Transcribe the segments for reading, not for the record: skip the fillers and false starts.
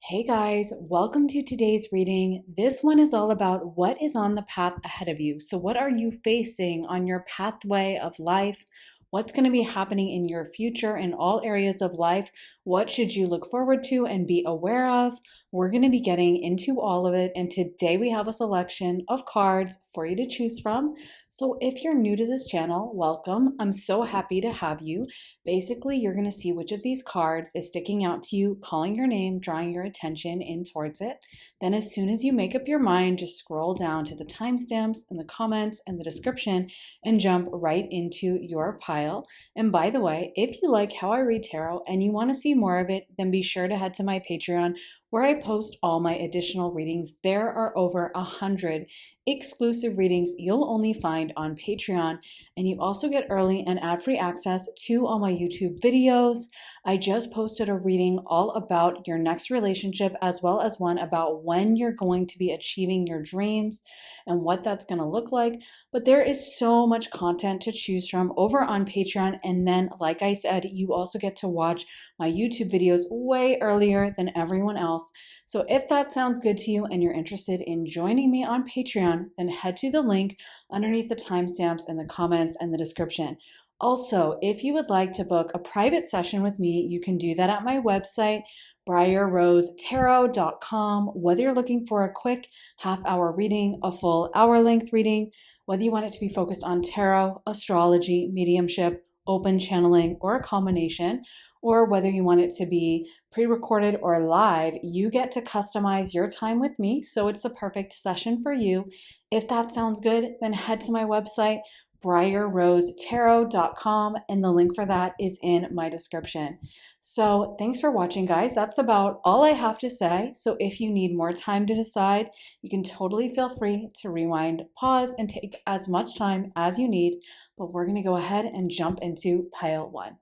Hey guys, welcome to today's reading. This one is all about what is on the path ahead of you. So, what are you facing on your pathway of life? What's going to be happening in your future in all areas of life? What should you look forward to and be aware of? We're going to be getting into all of it. And today we have a selection of cards for you to choose from. So, if you're new to this channel, welcome. I'm so happy to have you. Basically, you're going to see which of these cards is sticking out to you, calling your name, drawing your attention in towards it. Then, as soon as you make up your mind, just scroll down to the timestamps and the comments and the description and jump right into your pile. And by the way, if you like how I read tarot and you want to see more of it, then be sure to head to my Patreon where I post all my additional readings. There are over 100 exclusive readings you'll only find on Patreon, and you also get early and ad-free access to all my YouTube videos. I just posted a reading all about your next relationship, as well as one about when you're going to be achieving your dreams and what that's going to look like. But there is so much content to choose from over on Patreon. And then, like I said, you also get to watch my YouTube videos way earlier than everyone else. So if that sounds good to you and you're interested in joining me on Patreon, then head to the link underneath the timestamps in the comments and the description. Also, if you would like to book a private session with me, you can do that at my website, briarrosetarot.com. Whether you're looking for a quick half-hour reading, a full hour-length reading, whether you want it to be focused on tarot, astrology, mediumship, open channeling, or a combination, or whether you want it to be pre-recorded or live, you get to customize your time with me, so it's the perfect session for you. If that sounds good, then head to my website, briarrosetarot.com, and the link for that is in my description. So thanks for watching, guys. That's about all I have to say. So if you need more time to decide, you can totally feel free to rewind, pause, and take as much time as you need. But we're going to go ahead and jump into pile one.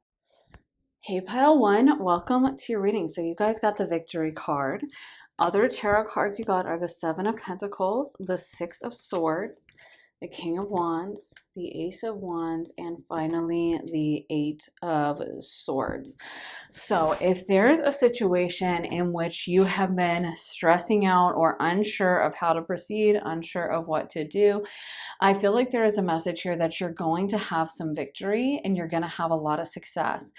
Hey, pile one, welcome to your reading. So you guys got the victory card. Other tarot cards you got are the Seven of Pentacles, the Six of Swords, the King of Wands, the Ace of Wands, and finally the Eight of Swords. So if there's a situation in which you have been stressing out or unsure of how to proceed, unsure of what to do, I feel like there is a message here that you're going to have some victory and you're going to have a lot of success.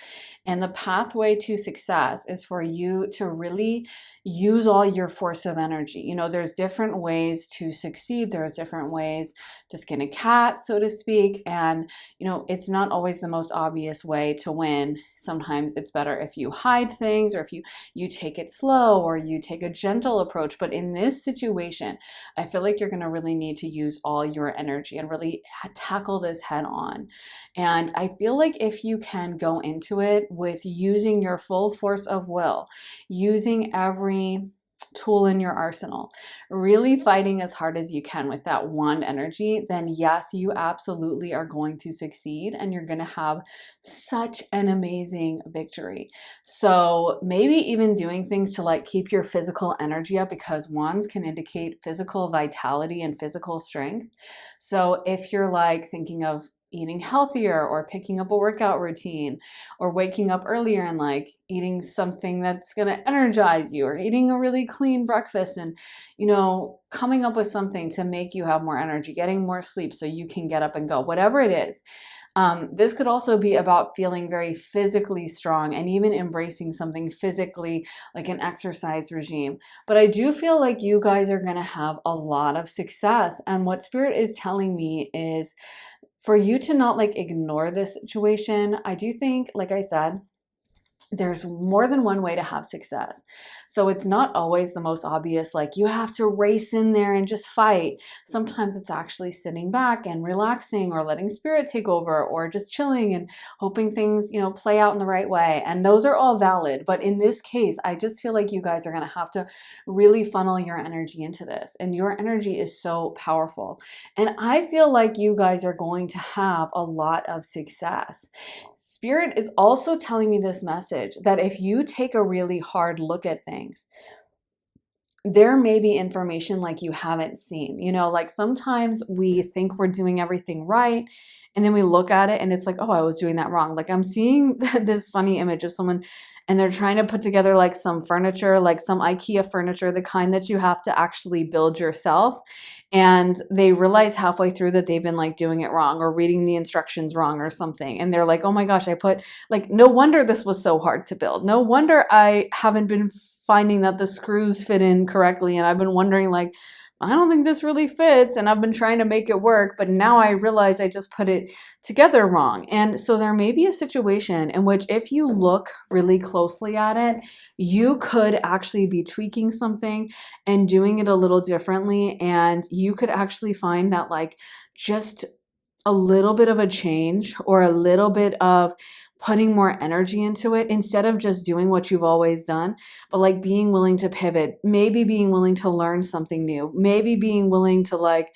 And the pathway to success is for you to really use all your force of energy. You know, there's different ways to succeed. There's different ways to skin a cat, so to speak. And, you know, it's not always the most obvious way to win. Sometimes it's better if you hide things, or if you take it slow, or you take a gentle approach. But in this situation, I feel like you're going to really need to use all your energy and really tackle this head on. And I feel like if you can go into it with using your full force of will, using every tool in your arsenal, really fighting as hard as you can with that wand energy, then yes, you absolutely are going to succeed and you're going to have such an amazing victory. So maybe even doing things to like keep your physical energy up, because wands can indicate physical vitality and physical strength. So if you're like thinking of eating healthier, or picking up a workout routine, or waking up earlier and like eating something that's going to energize you, or eating a really clean breakfast, and, you know, coming up with something to make you have more energy, getting more sleep so you can get up and go, whatever it is. This could also be about feeling very physically strong and even embracing something physically like an exercise regime. But I do feel like you guys are going to have a lot of success. And what Spirit is telling me is for you to not like ignore this situation. I do think, like I said, there's more than one way to have success. So it's not always the most obvious, like you have to race in there and just fight. Sometimes it's actually sitting back and relaxing, or letting spirit take over, or just chilling and hoping things, you know, play out in the right way. And those are all valid. But in this case, I just feel like you guys are going to have to really funnel your energy into this. And your energy is so powerful. And I feel like you guys are going to have a lot of success. Spirit is also telling me this message that if you take a really hard look at things, there may be information like you haven't seen. You know, like sometimes we think we're doing everything right. And then we look at it and it's like, oh, I was doing that wrong. Like I'm seeing this funny image of someone and they're trying to put together like some furniture, like some IKEA furniture, the kind that you have to actually build yourself. And they realize halfway through that they've been like doing it wrong or reading the instructions wrong or something. And they're like, oh my gosh, I put like, no wonder this was so hard to build. No wonder I haven't been finding that the screws fit in correctly. And I've been wondering like, I don't think this really fits. And I've been trying to make it work, but now I realize I just put it together wrong. And so there may be a situation in which if you look really closely at it, you could actually be tweaking something and doing it a little differently. And you could actually find that like just a little bit of a change or a little bit of putting more energy into it instead of just doing what you've always done, but like being willing to pivot, maybe being willing to learn something new, maybe being willing to like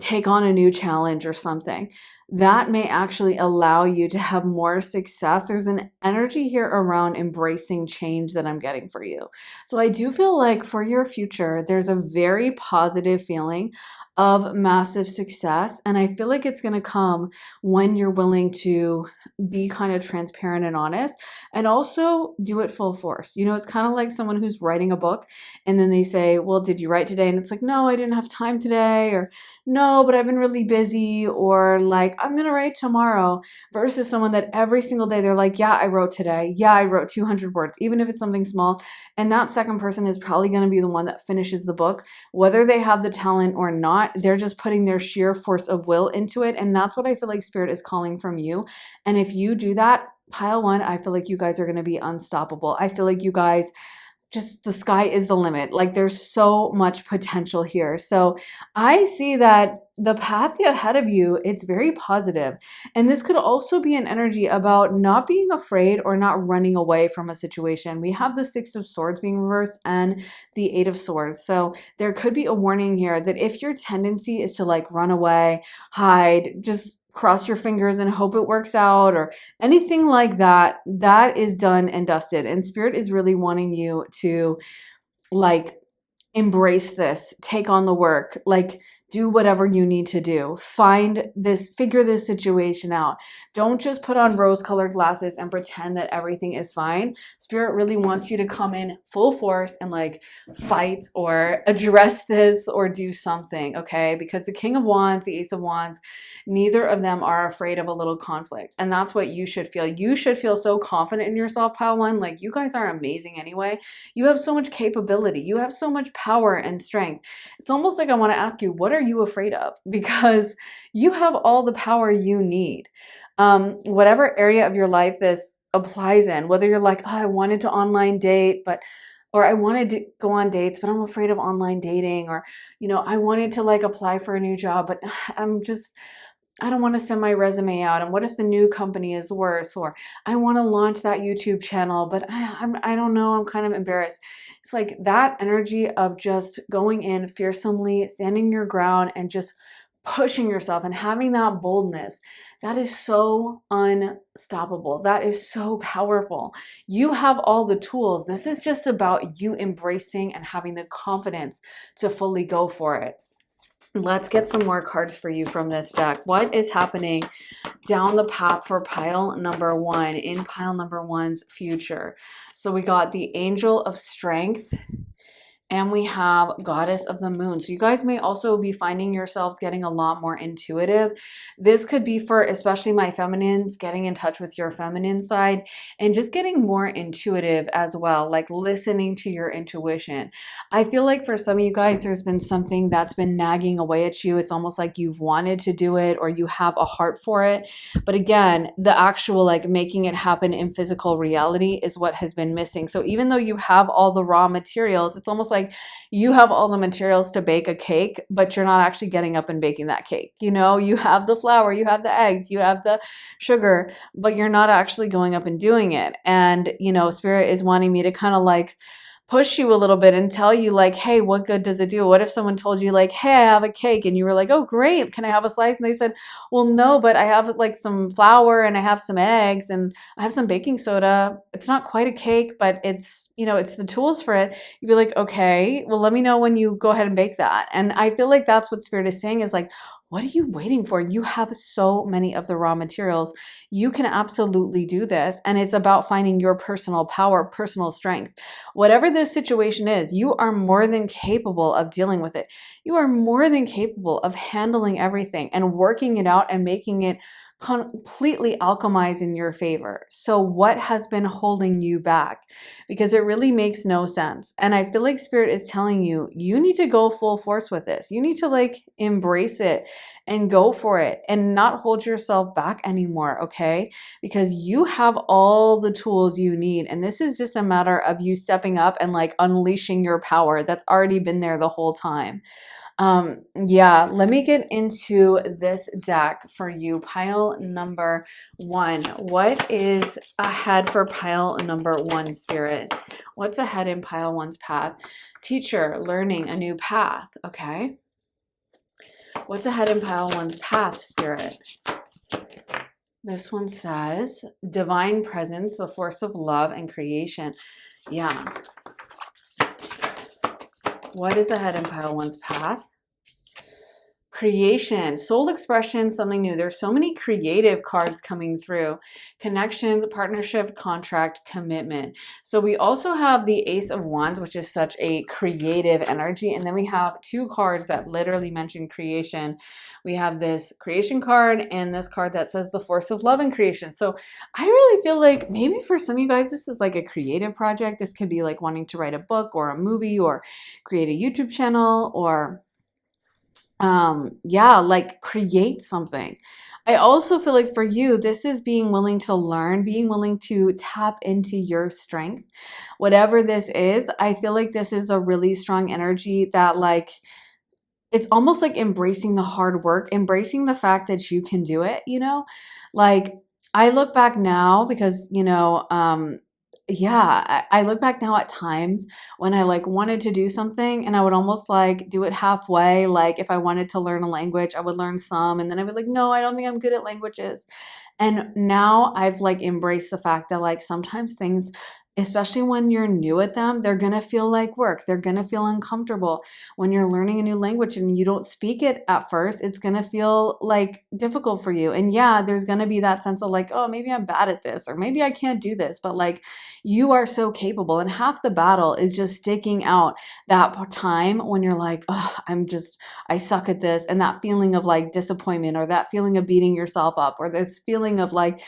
take on a new challenge or something. That may actually allow you to have more success. There's an energy here around embracing change that I'm getting for you. So I do feel like for your future, there's a very positive feeling of massive success. And I feel like it's going to come when you're willing to be kind of transparent and honest and also do it full force. You know, it's kind of like someone who's writing a book and then they say, well, did you write today? And it's like, no, I didn't have time today, or no, but I've been really busy, or like, I'm going to write tomorrow, versus someone that every single day they're like, yeah, I wrote today. Yeah, I wrote 200 words, even if it's something small. And that second person is probably going to be the one that finishes the book, whether they have the talent or not. They're just putting their sheer force of will into it. And that's what I feel like Spirit is calling from you. And if you do that, pile one, I feel like you guys are going to be unstoppable. I feel like you guys just the sky is the limit. Like there's so much potential here. So I see that the path ahead of you, it's very positive. And this could also be an energy about not being afraid or not running away from a situation. We have the Six of Swords being reversed and the Eight of Swords. So there could be a warning here that if your tendency is to like run away, hide, just cross your fingers and hope it works out or anything like that, that is done and dusted. And Spirit is really wanting you to like embrace this, take on the work, like do whatever you need to do. Find this, figure this situation out. Don't just put on rose-colored glasses and pretend that everything is fine. Spirit really wants you to come in full force and like fight or address this or do something, okay? Because the King of Wands, the Ace of Wands, neither of them are afraid of a little conflict. And that's what you should feel. You should feel so confident in yourself, pile one. Like you guys are amazing anyway. You have so much capability. You have so much power and strength. It's almost like I want to ask you, what are you afraid of? Because you have all the power you need. Whatever area of your life this applies in, whether you're like, oh, I wanted to online date, or I wanted to go on dates, but I'm afraid of online dating, or, you know, I wanted to like apply for a new job, but I don't want to send my resume out. And what if the new company is worse? Or I want to launch that YouTube channel, but I don't know. I'm kind of embarrassed. It's like that energy of just going in fearsomely, standing your ground and just pushing yourself and having that boldness. That is so unstoppable. That is so powerful. You have all the tools. This is just about you embracing and having the confidence to fully go for it. Let's get some more cards for you from this deck. What is happening down the path for pile number one in pile number one's future? So we got the Angel of Strength and we have Goddess of the Moon. So you guys may also be finding yourselves getting a lot more intuitive. This could be for especially my feminines, getting in touch with your feminine side and just getting more intuitive as well, like listening to your intuition. I feel like for some of you guys, there's been something that's been nagging away at you. It's almost like you've wanted to do it or you have a heart for it. But again, the actual like making it happen in physical reality is what has been missing. So even though you have all the raw materials, it's almost like you have all the materials to bake a cake, but you're not actually getting up and baking that cake. You know, you have the flour, you have the eggs, you have the sugar, but you're not actually going up and doing it. And, you know, Spirit is wanting me to kind of like push you a little bit and tell you like, hey, what good does it do? What if someone told you like, hey, I have a cake, and you were like, oh, great, can I have a slice? And they said, well, no, but I have like some flour and I have some eggs and I have some baking soda. It's not quite a cake, but it's, it's the tools for it. You'd be like, okay, well, let me know when you go ahead and bake that. And I feel like that's what Spirit is saying is like, what are you waiting for? You have so many of the raw materials. You can absolutely do this. And it's about finding your personal power, personal strength. Whatever this situation is, you are more than capable of dealing with it. You are more than capable of handling everything and working it out and making it completely alchemize in your favor. So what has been holding you back? Because it really makes no sense. And I feel like Spirit is telling you, you need to go full force with this. You need to like embrace it and go for it and not hold yourself back anymore, okay? Because you have all the tools you need. And this is just a matter of you stepping up and like unleashing your power that's already been there the whole time. Yeah, let me get into this deck for you. Pile number 1. What is ahead for pile number 1, Spirit? What's ahead in pile 1's path? Teacher, learning a new path. Okay. What's ahead in pile 1's path, Spirit? This one says divine presence, the force of love and creation. Yeah. What is ahead in pile 1's path? Creation, soul expression, something new. There's so many creative cards coming through. Connections, partnership, contract, commitment. So we also have the Ace of Wands, which is such a creative energy. And then we have 2 cards that literally mention creation. We have this creation card and this card that says the force of love and creation. So I really feel like maybe for some of you guys, this is like a creative project. This could be like wanting to write a book or a movie or create a YouTube channel or yeah, like create something. I also feel like for you, this is being willing to learn, being willing to tap into your strength. Whatever this is, I feel like this is a really strong energy that like it's almost like embracing the hard work, embracing the fact that you can do it, Like I look back now because, yeah, I look back now at times when I like wanted to do something and I would almost like do it halfway. Like if I wanted to learn a language, I would learn some and then I would like, no, I don't think I'm good at languages. And now I've like embraced the fact that like sometimes things, especially when you're new at them, they're going to feel like work. They're going to feel uncomfortable. When you're learning a new language and you don't speak it at first, it's going to feel like difficult for you. And yeah, there's going to be that sense of like, oh, maybe I'm bad at this or maybe I can't do this. But like you are so capable. And half the battle is just sticking out that time when you're like, oh, I suck at this. And that feeling of like disappointment or that feeling of beating yourself up or this feeling of like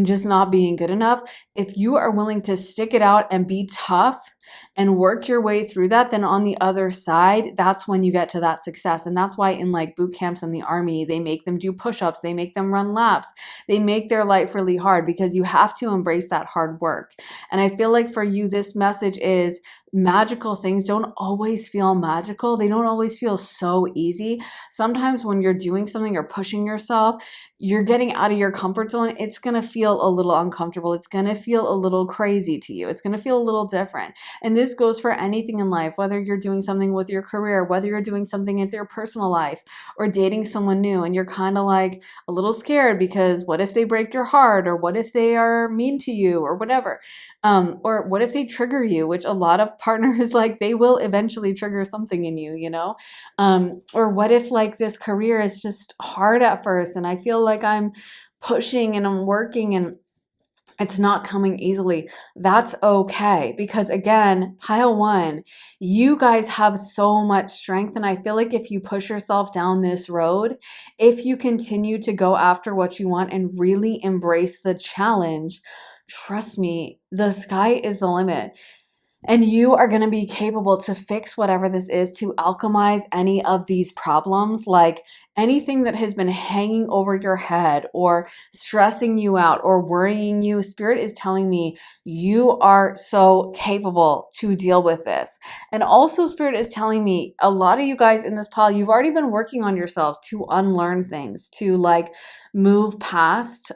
just not being good enough. If you are willing to stick it out and be tough and work your way through that, then on the other side, that's when you get to that success. And that's why in like boot camps in the army, they make them do push-ups, they make them run laps, they make their life really hard because you have to embrace that hard work. And I feel like for you, this message is magical things don't always feel magical. They don't always feel so easy. Sometimes when you're doing something or pushing yourself, you're getting out of your comfort zone. It's going to feel a little uncomfortable. It's going to feel a little crazy to you. It's going to feel a little different. And this goes for anything in life, whether you're doing something with your career, whether you're doing something in your personal life or dating someone new and you're kind of like a little scared because what if they break your heart or what if they are mean to you or whatever. Or what if they trigger you, which a lot of partners like they will eventually trigger something in you, or what if like this career is just hard at first and I feel like I'm pushing and I'm working and it's not coming easily. That's okay. Because again, pile 1, you guys have so much strength. And I feel like if you push yourself down this road, if you continue to go after what you want and really embrace the challenge, trust me, the sky is the limit. And you are going to be capable to fix whatever this is, to alchemize any of these problems. Like anything that has been hanging over your head or stressing you out or worrying you, Spirit is telling me you are so capable to deal with this. And also, Spirit is telling me a lot of you guys in this pile, you've already been working on yourselves to unlearn things, to like move past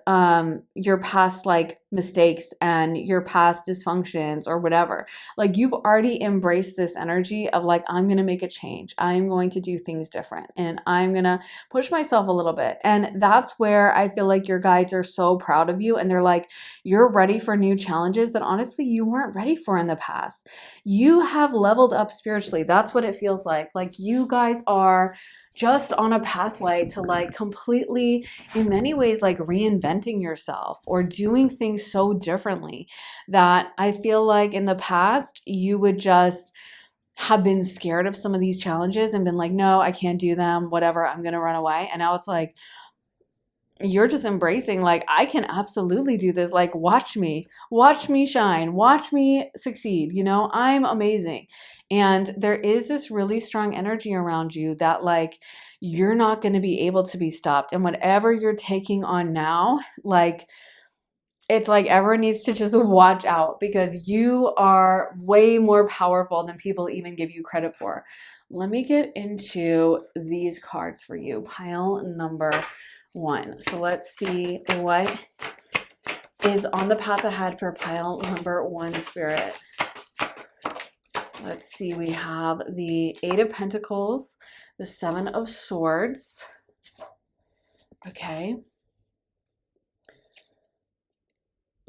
your past like mistakes and your past dysfunctions or whatever. Like you've already embraced this energy of like, I'm going to make a change. I'm going to do things different and I'm going to push myself a little bit. And that's where I feel like your guides are so proud of you. And they're like, you're ready for new challenges that honestly you weren't ready for in the past. You have leveled up spiritually. That's what it feels like. Like you guys are just on a pathway to like completely, in many ways, like reinventing yourself or doing things so differently that I feel like in the past you would just have been scared of some of these challenges and been like, no, I can't do them, whatever, I'm going to run away. And now it's like, you're just embracing like, I can absolutely do this. Like, watch me shine, watch me succeed. You know, I'm amazing. And there is this really strong energy around you that like, you're not going to be able to be stopped. And whatever you're taking on now, like, it's like everyone needs to just watch out because you are way more powerful than people even give you credit for. Let me get into these cards for you. Pile number 1. So let's see what is on the path ahead for pile number 1, Spirit. Let's see. We have the 8 of Pentacles, the 7 of Swords. Okay.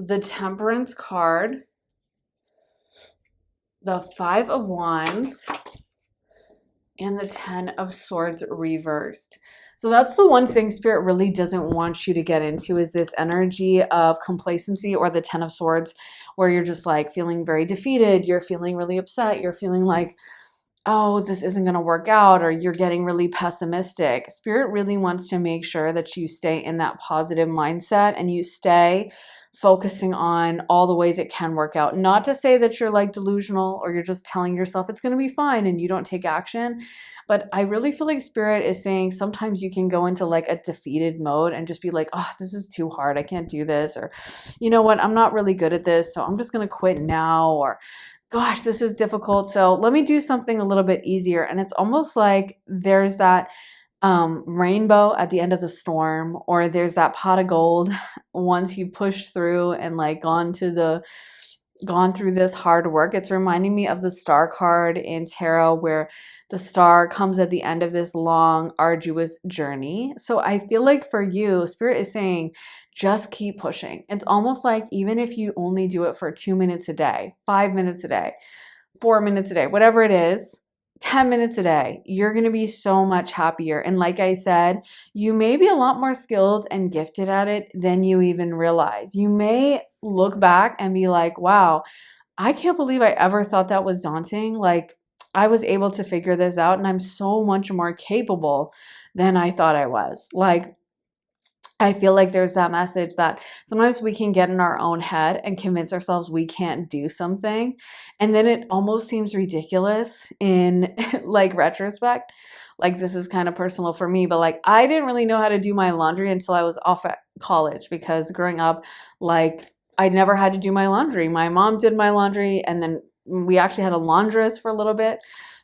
The Temperance card, the 5 of Wands, and the 10 of Swords reversed. So that's the one thing Spirit really doesn't want you to get into is this energy of complacency or the 10 of Swords where you're just like feeling very defeated, you're feeling really upset, you're feeling like, oh, this isn't going to work out, or you're getting really pessimistic. Spirit really wants to make sure that you stay in that positive mindset and you stay focusing on all the ways it can work out. Not to say that you're like delusional or you're just telling yourself it's going to be fine and you don't take action. But I really feel like Spirit is saying sometimes you can go into like a defeated mode and just be like, oh, this is too hard. I can't do this. Or, you know what? I'm not really good at this. So I'm just going to quit now. Or, gosh, this is difficult. So let me do something a little bit easier. And it's almost like there's that rainbow at the end of the storm, or there's that pot of gold once you push through and like gone through this hard work. It's reminding me of the star card in tarot where the star comes at the end of this long, arduous journey. So I feel like for you, Spirit is saying, just keep pushing. It's almost like even if you only do it for 2 minutes a day, 5 minutes a day, 4 minutes a day, whatever it is, 10 minutes a day, you're going to be so much happier. And like I said, you may be a lot more skilled and gifted at it than you even realize. You may look back and be like, wow, I can't believe I ever thought that was daunting. Like I was able to figure this out and I'm so much more capable than I thought I was. Like I feel like there's that message that sometimes we can get in our own head and convince ourselves we can't do something. And then it almost seems ridiculous in like retrospect. Like this is kind of personal for me, but like I didn't really know how to do my laundry until I was off at college because growing up, like I never had to do my laundry. My mom did my laundry and then we actually had a laundress for a little bit.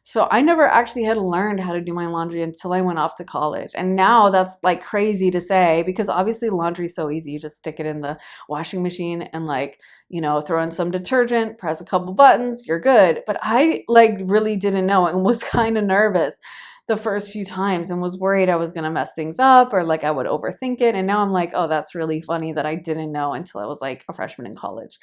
So I never actually had learned how to do my laundry until I went off to college. And now that's like crazy to say because obviously laundry is so easy. You just stick it in the washing machine and like, you know, throw in some detergent, press a couple buttons, you're good. But I like really didn't know and was kind of nervous the first few times and was worried I was going to mess things up or like I would overthink it. And now I'm like, oh, that's really funny that I didn't know until I was like a freshman in college.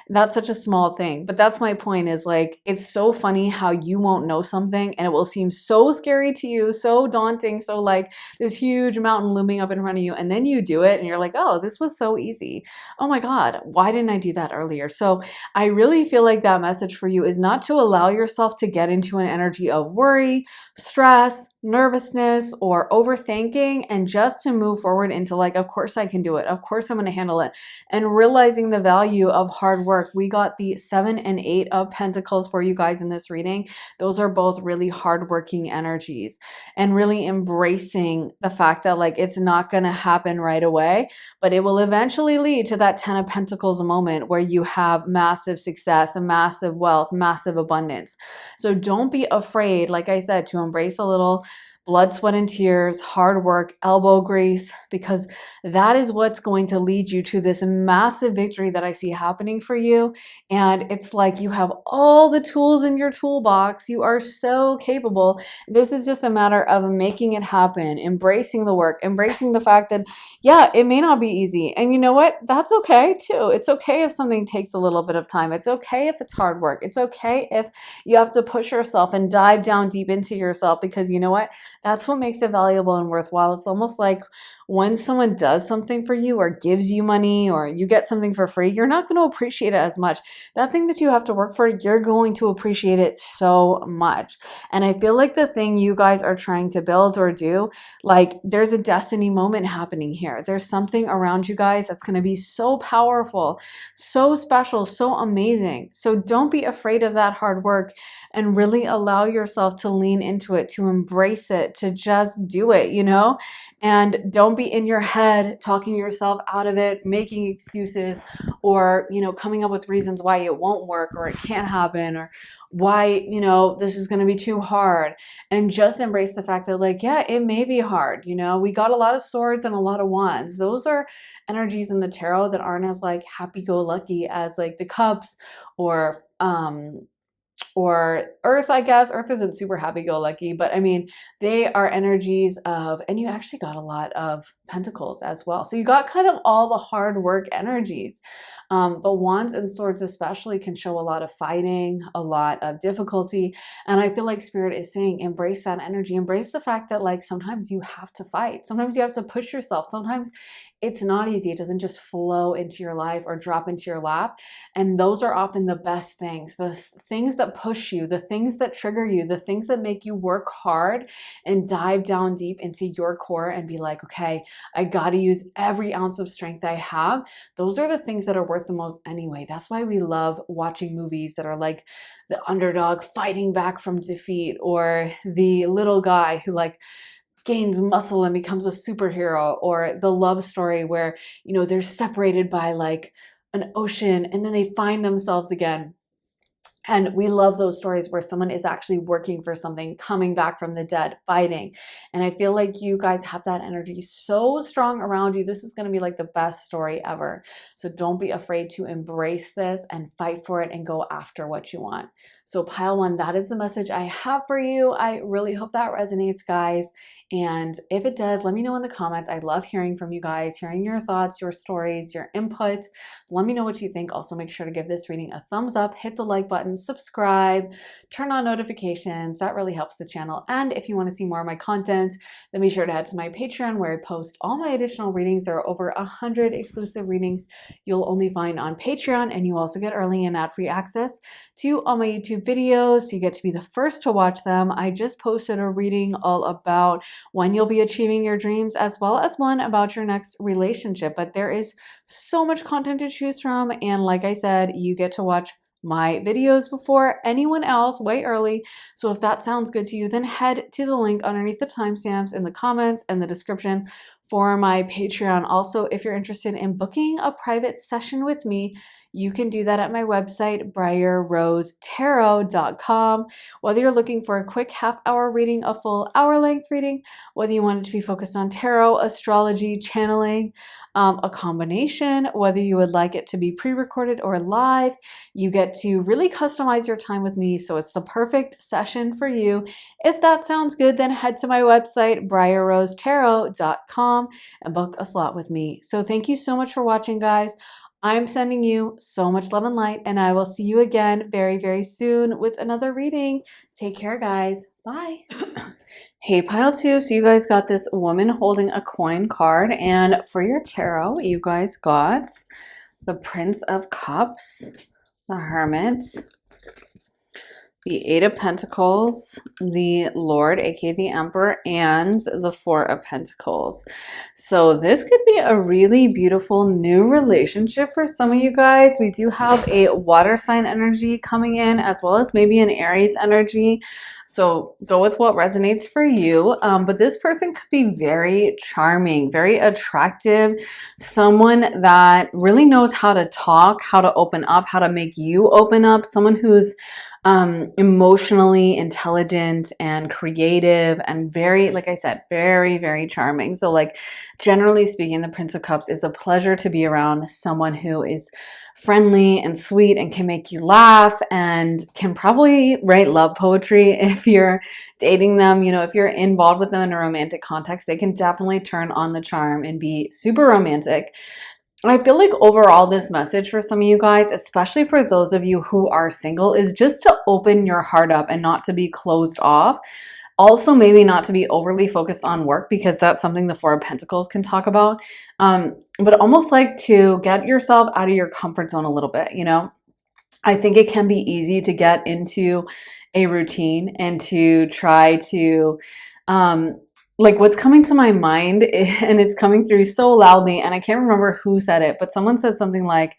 That's such a small thing. But that's my point is like, it's so funny how you won't know something and it will seem so scary to you, so daunting, so like this huge mountain looming up in front of you. And then you do it and you're like, oh, this was so easy. Oh my God, why didn't I do that earlier? So I really feel like that message for you is not to allow yourself to get into an energy of worry, stress, nervousness or overthinking, and just to move forward into like, of course I can do it. Of course I'm going to handle it. And realizing the value of hard work. We got the 7 and 8 of Pentacles for you guys in this reading. Those are both really hardworking energies, and really embracing the fact that like it's not going to happen right away, but it will eventually lead to that 10 of Pentacles moment where you have massive success and massive wealth, massive abundance. So don't be afraid, like I said, to embrace a little blood, sweat, and tears, hard work, elbow grease, because that is what's going to lead you to this massive victory that I see happening for you. And it's like you have all the tools in your toolbox. You are so capable. This is just a matter of making it happen, embracing the work, embracing the fact that, yeah, it may not be easy. And you know what? That's okay too. It's okay if something takes a little bit of time. It's okay if it's hard work. It's okay if you have to push yourself and dive down deep into yourself, because you know what? That's what makes it valuable and worthwhile. It's almost like when someone does something for you or gives you money or you get something for free, you're not going to appreciate it as much. That thing that you have to work for, you're going to appreciate it so much. And I feel like the thing you guys are trying to build or do, like there's a destiny moment happening here. There's something around you guys that's going to be so powerful, so special, so amazing. So don't be afraid of that hard work, and really allow yourself to lean into it, to embrace it, to just do it, you know? And don't be in your head talking yourself out of it, making excuses, or, you know, coming up with reasons why it won't work or it can't happen, or why, you know, this is going to be too hard. And just embrace the fact that like, yeah, it may be hard. You know, we got a lot of swords and a lot of wands. Those are energies in the tarot that aren't as like happy-go-lucky as like the cups or Earth. I guess Earth isn't super happy-go-lucky, but I mean, they are energies of, and you actually got a lot of Pentacles as well. So you got kind of all the hard work energies. But wands and swords especially can show a lot of fighting, a lot of difficulty. And I feel like Spirit is saying, embrace that energy. Embrace the fact that like sometimes you have to fight. Sometimes you have to push yourself. Sometimes it's not easy. It doesn't just flow into your life or drop into your lap. And those are often the best things, the things that push you, the things that trigger you, the things that make you work hard and dive down deep into your core and be like, okay, I got to use every ounce of strength I have. Those are the things that are worth the most anyway. That's why we love watching movies that are like the underdog fighting back from defeat, or the little guy who like gains muscle and becomes a superhero, or the love story where, you know, they're separated by like an ocean and then they find themselves again. And we love those stories where someone is actually working for something, coming back from the dead, fighting. And I feel like you guys have that energy so strong around you. This is going to be like the best story ever. So don't be afraid to embrace this and fight for it and go after what you want. So pile one, that is the message I have for you. I really hope that resonates, guys. And if it does, let me know in the comments. I love hearing from you guys, hearing your thoughts, your stories, your input. Let me know what you think. Also, make sure to give this reading a thumbs up, hit the like button, subscribe, turn on notifications. That really helps the channel. And if you want to see more of my content, then be sure to head to my Patreon, where I post all my additional readings. There are over 100 exclusive readings you'll only find on Patreon, and you also get early and ad-free access to all my YouTube videos. So you get to be the first to watch them. I just posted a reading all about when you'll be achieving your dreams, as well as one about your next relationship. But there is so much content to choose from. And like I said, you get to watch my videos before anyone else way early. So if that sounds good to you, then head to the link underneath the timestamps in the comments and the description for my Patreon. Also, if you're interested in booking a private session with me, you can do that at my website, briarrosetarot.com. Whether you're looking for a quick half-hour reading, a full hour-length reading, whether you want it to be focused on tarot, astrology, channeling, a combination, whether you would like it to be pre-recorded or live, you get to really customize your time with me. So it's the perfect session for you. If that sounds good, then head to my website, briarrosetarot.com, and book a slot with me. So thank you so much for watching, guys. I'm sending you so much love and light, and I will see you again very, very soon with another reading. Take care, guys. Bye. Hey, pile two. So you guys got this woman holding a coin card, and for your tarot, you guys got the Prince of Cups, the Hermit, the Eight of Pentacles, the Lord, aka the Emperor, and the Four of Pentacles. So this could be a really beautiful new relationship for some of you guys. We do have a water sign energy coming in, as well as maybe an Aries energy. So go with what resonates for you. But this person could be very charming, very attractive, someone that really knows how to talk, how to open up, how to make you open up, someone who's emotionally intelligent and creative and very, like I said, very, very charming. So like generally speaking, the Prince of Cups is a pleasure to be around, someone who is friendly and sweet and can make you laugh and can probably write love poetry if you're dating them. You know, if you're involved with them in a romantic context, they can definitely turn on the charm and be super romantic. I feel like overall this message for some of you guys, especially for those of you who are single, is just to open your heart up and not to be closed off. Also, maybe not to be overly focused on work, because that's something the Four of Pentacles can talk about. But almost like to get yourself out of your comfort zone a little bit, you know? I think it can be easy to get into a routine and to try to, like what's coming to my mind, and it's coming through so loudly, and I can't remember who said it, but someone said something like,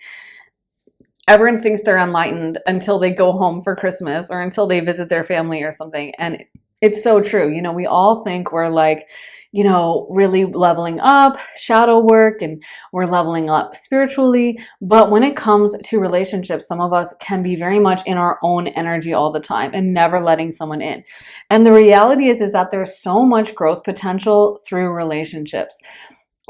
everyone thinks they're enlightened until they go home for Christmas or until they visit their family or something. And it's so true. You know, we all think we're like, you know, really leveling up, shadow work, and we're leveling up spiritually. But when it comes to relationships, some of us can be very much in our own energy all the time and never letting someone in. And the reality is that there's so much growth potential through relationships.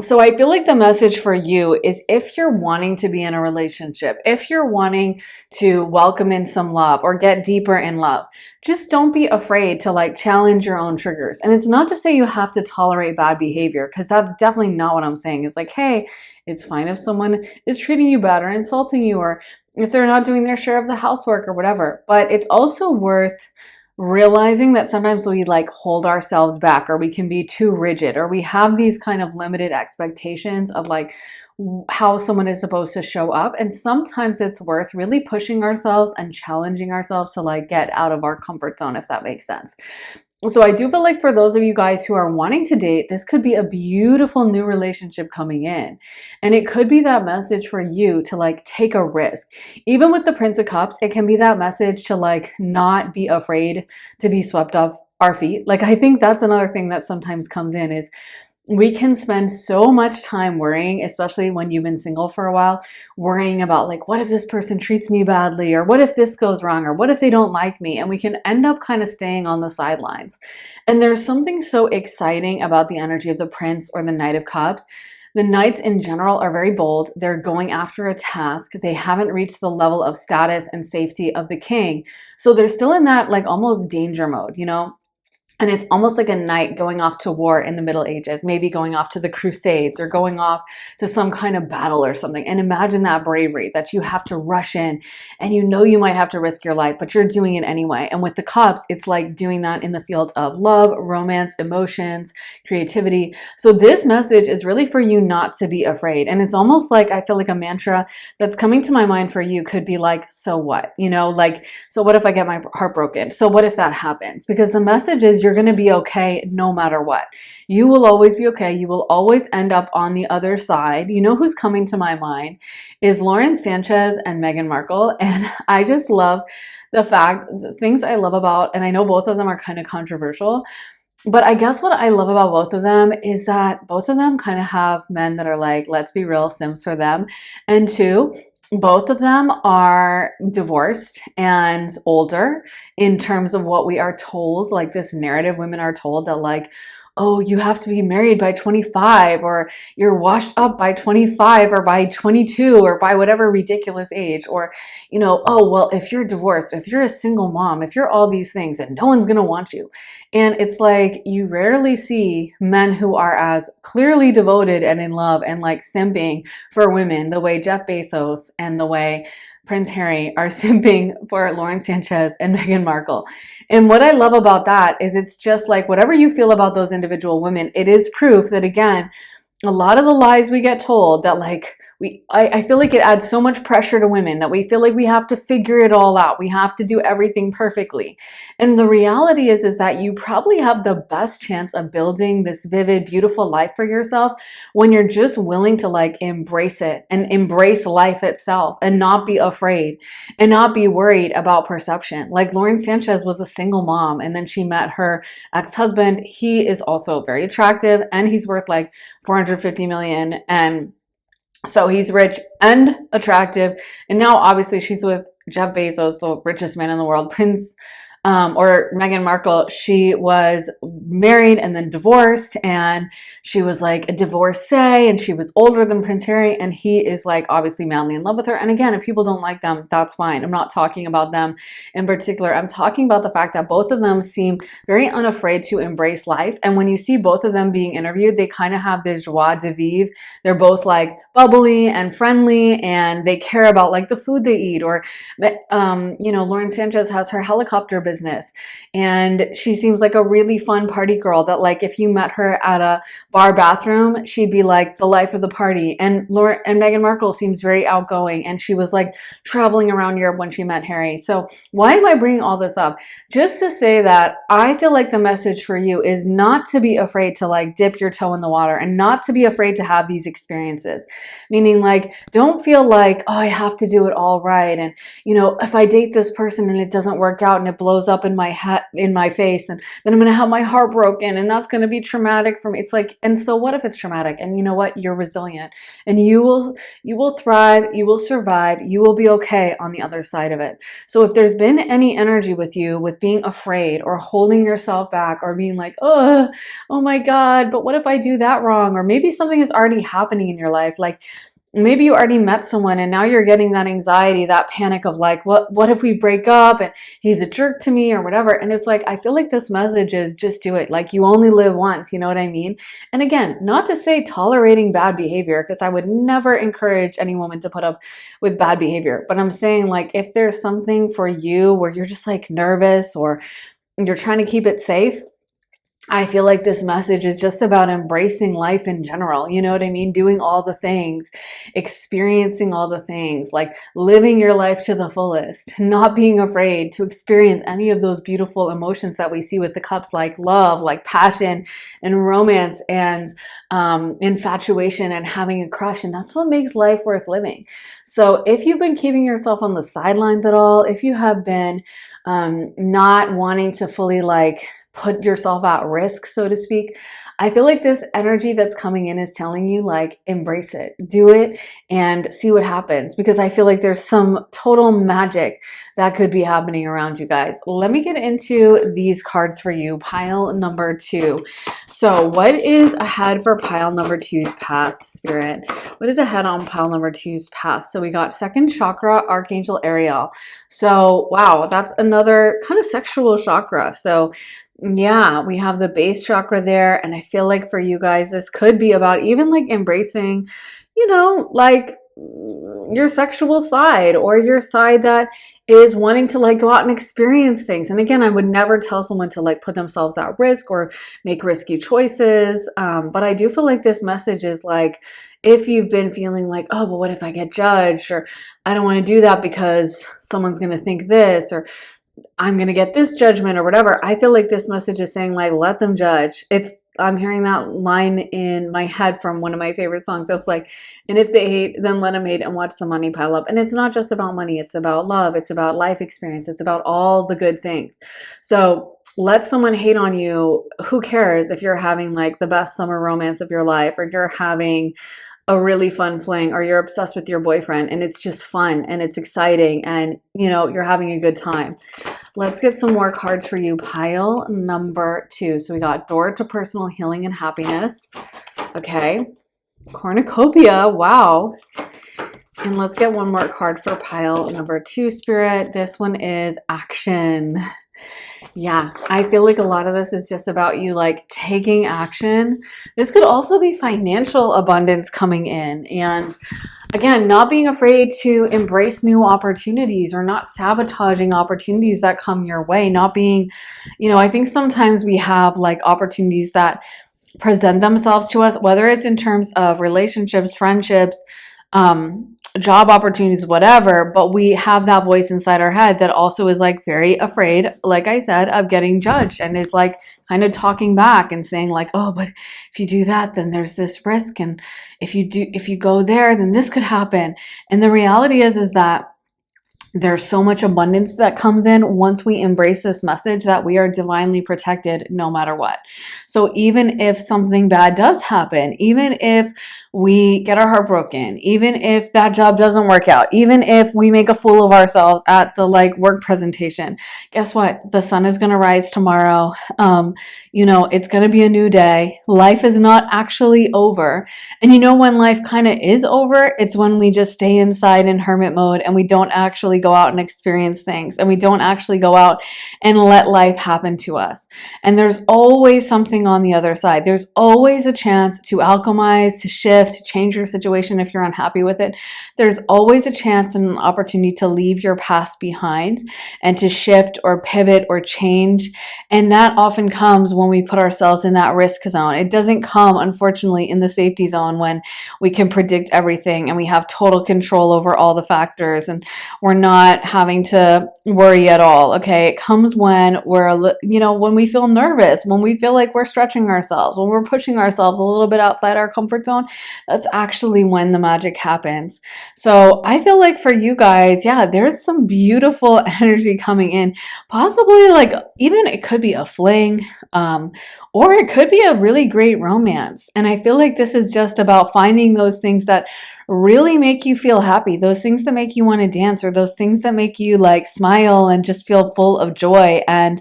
So I feel like the message for you is, if you're wanting to be in a relationship, if you're wanting to welcome in some love or get deeper in love, just don't be afraid to like challenge your own triggers. And it's not to say you have to tolerate bad behavior, because that's definitely not what I'm saying. It's like, hey, it's fine if someone is treating you bad or insulting you, or if they're not doing their share of the housework or whatever. But it's also worth realizing that sometimes we like hold ourselves back, or we can be too rigid, or we have these kind of limited expectations of like how someone is supposed to show up. And sometimes it's worth really pushing ourselves and challenging ourselves to like get out of our comfort zone, if that makes sense. So I do feel like for those of you guys who are wanting to date, this could be a beautiful new relationship coming in. And it could be that message for you to like take a risk. Even with the Prince of Cups, it can be that message to like not be afraid to be swept off our feet. Like I think that's another thing that sometimes comes in, is we can spend so much time worrying, especially when you've been single for a while, worrying about like, what if this person treats me badly, or what if this goes wrong, or what if they don't like me? And we can end up kind of staying on the sidelines. And there's something so exciting about the energy of the Prince or the Knight of Cups. The Knights in general are very bold. They're going after a task. They haven't reached the level of status and safety of the King. So they're still in that like almost danger mode, you know? And it's almost like a knight going off to war in the Middle Ages, maybe going off to the Crusades or going off to some kind of battle or something. And imagine that bravery, that you have to rush in and you know you might have to risk your life, but you're doing it anyway. And with the cups, it's like doing that in the field of love, romance, emotions, creativity. So this message is really for you not to be afraid. And it's almost like, I feel like a mantra that's coming to my mind for you could be like, so what? You know, like, so what if I get my heart broken? So what if that happens? Because the message is, you're going to be okay no matter what. You will always be okay. You will always end up on the other side. You know who's coming to my mind is Lauren Sanchez and Meghan Markle. And I just love the fact, the things I love about, and I know both of them are kind of controversial, but I guess what I love about both of them is that both of them kind of have men that are like, let's be real, simps for them. And two, both of them are divorced and older in terms of what we are told, like this narrative women are told that like, oh, you have to be married by 25, or you're washed up by 25 or by 22 or by whatever ridiculous age, or, you know, oh, well, if you're divorced, if you're a single mom, if you're all these things, and no one's going to want you. And it's like, you rarely see men who are as clearly devoted and in love and like simping for women the way Jeff Bezos and the way Prince Harry are simping for Lauren Sanchez and Meghan Markle. And what I love about that is it's just like, whatever you feel about those individual women, it is proof that, again, a lot of the lies we get told that like I feel like it adds so much pressure to women that we feel like we have to figure it all out. We have to do everything perfectly. And the reality is that you probably have the best chance of building this vivid, beautiful life for yourself when you're just willing to like embrace it and embrace life itself and not be afraid and not be worried about perception. Like Lauren Sanchez was a single mom and then she met her ex-husband. He is also very attractive and he's worth like 450 million, and so he's rich and attractive. And now obviously she's with Jeff Bezos, the richest man in the world. Or Meghan Markle, she was married and then divorced, and she was like a divorcee, and she was older than Prince Harry, and he is like obviously madly in love with her. And again, if people don't like them, that's fine. I'm not talking about them in particular. I'm talking about the fact that both of them seem very unafraid to embrace life. And when you see both of them being interviewed, they kind of have this joie de vivre. They're both like bubbly and friendly, and they care about like the food they eat. Or, Lauren Sanchez has her helicopter business, and she seems like a really fun party girl that like if you met her at a bar bathroom, she'd be like the life of the party. And Meghan Markle seems very outgoing, and she was like traveling around Europe when she met Harry. So why am I bringing all this up? Just to say that I feel like the message for you is not to be afraid to like dip your toe in the water and not to be afraid to have these experiences. Meaning like, don't feel like, oh, I have to do it all right. And, if I date this person and it doesn't work out and it blows up in my head, in my face, and then I'm going to have my heart broken and that's going to be traumatic for me. It's like, and so what if it's traumatic? And you know what? You're resilient and you will thrive, you will survive, you will be okay on the other side of it. So if there's been any energy with you with being afraid or holding yourself back or being like, oh my God, but what if I do that wrong? Or maybe something is already happening in your life. Like maybe you already met someone and now you're getting that anxiety, that panic of like, what if we break up and he's a jerk to me or whatever? And it's like, I feel like this message is just do it. Like you only live once, you know what I mean? And again, not to say tolerating bad behavior, because I would never encourage any woman to put up with bad behavior. But I'm saying like, if there's something for you where you're just like nervous or you're trying to keep it safe, I feel like this message is just about embracing life in general. You know what I mean? Doing all the things, experiencing all the things, like living your life to the fullest, not being afraid to experience any of those beautiful emotions that we see with the cups, like love, like passion and romance and infatuation and having a crush. And that's what makes life worth living. So if you've been keeping yourself on the sidelines at all, if you have been not wanting to fully like put yourself at risk, so to speak, I feel like this energy that's coming in is telling you like, embrace it, do it and see what happens, because I feel like there's some total magic that could be happening around you guys. Let me get into these cards for you. Pile number 2. So what is ahead for pile number 2's path, Spirit? What is ahead on pile number 2's path? So we got second chakra, Archangel Ariel. So wow, that's another kind of sexual chakra. So yeah, we have the base chakra there. And I feel like for you guys, this could be about even like embracing, like your sexual side or your side that is wanting to like go out and experience things. And again, I would never tell someone to like put themselves at risk or make risky choices. But I do feel like this message is like, if you've been feeling like, oh, but what if I get judged? Or I don't want to do that because someone's going to think this, or I'm going to get this judgment or whatever. I feel like this message is saying like, let them judge. I'm hearing that line in my head from one of my favorite songs. That's like, and if they hate, then let them hate and watch the money pile up. And it's not just about money. It's about love. It's about life experience. It's about all the good things. So let someone hate on you. Who cares if you're having like the best summer romance of your life, or you're having a really fun fling, or you're obsessed with your boyfriend and it's just fun and it's exciting and you're having a good time. Let's get some more cards for you. Pile number 2. So we got door to personal healing and happiness. Okay. Cornucopia. Wow. And let's get one more card for pile number 2, Spirit. This one is action. Yeah, I feel like a lot of this is just about you like taking action. This could also be financial abundance coming in. And again, not being afraid to embrace new opportunities or not sabotaging opportunities that come your way. Not being, I think sometimes we have like opportunities that present themselves to us, whether it's in terms of relationships, friendships, job opportunities, whatever, but we have that voice inside our head that also is like very afraid, like I said, of getting judged, and is like kind of talking back and saying like, oh, but if you do that, then there's this risk, and if you go there, then this could happen. And the reality is that there's so much abundance that comes in once we embrace this message that we are divinely protected no matter what. So even if something bad does happen, even if we get our heart broken, even if that job doesn't work out, even if we make a fool of ourselves at the like work presentation, guess what? The sun is going to rise tomorrow. It's going to be a new day. Life is not actually over. And when life kind of is over, it's when we just stay inside in hermit mode and we don't actually go out and experience things, and we don't actually go out and let life happen to us. And there's always something on the other side. There's always a chance to alchemize, to shift, to change your situation if you're unhappy with it. There's always a chance and an opportunity to leave your past behind and to shift or pivot or change. And that often comes when we put ourselves in that risk zone. It doesn't come, unfortunately, in the safety zone when we can predict everything and we have total control over all the factors and we're not having to worry at all. Okay. It comes when when we feel nervous, when we feel like we're stretching ourselves, when we're pushing ourselves a little bit outside our comfort zone. That's actually when the magic happens. So I feel like for you guys, yeah, there's some beautiful energy coming in, possibly like even it could be a fling, or it could be a really great romance. And I feel like this is just about finding those things that really make you feel happy, those things that make you want to dance, or those things that make you like smile and just feel full of joy. And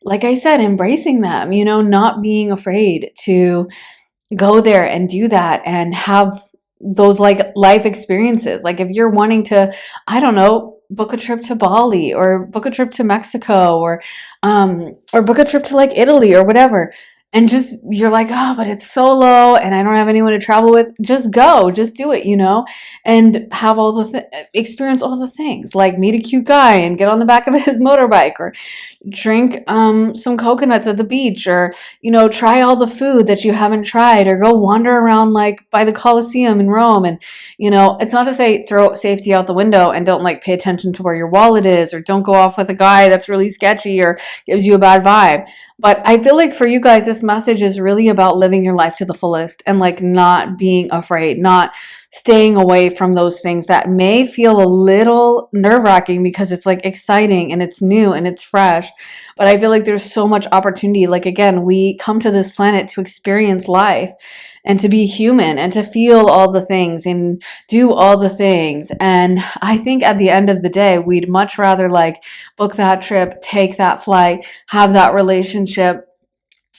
like I said, embracing them, not being afraid to go there and do that and have those like life experiences. Like if you're wanting to, I don't know, book a trip to Bali or book a trip to Mexico or book a trip to like Italy or whatever. And just, you're like, oh, but it's solo and I don't have anyone to travel with. Just go, just do it, and have all experience all the things, like meet a cute guy and get on the back of his motorbike, or drink some coconuts at the beach, or, try all the food that you haven't tried, or go wander around like by the Colosseum in Rome. And, it's not to say throw safety out the window and don't like pay attention to where your wallet is, or don't go off with a guy that's really sketchy or gives you a bad vibe. But I feel like for you guys, this message is really about living your life to the fullest and like not being afraid, not staying away from those things that may feel a little nerve-wracking because it's like exciting and it's new and it's fresh. But I feel like there's so much opportunity. Like, again, we come to this planet to experience life and to be human and to feel all the things and do all the things. And I think at the end of the day, we'd much rather like book that trip, take that flight, have that relationship,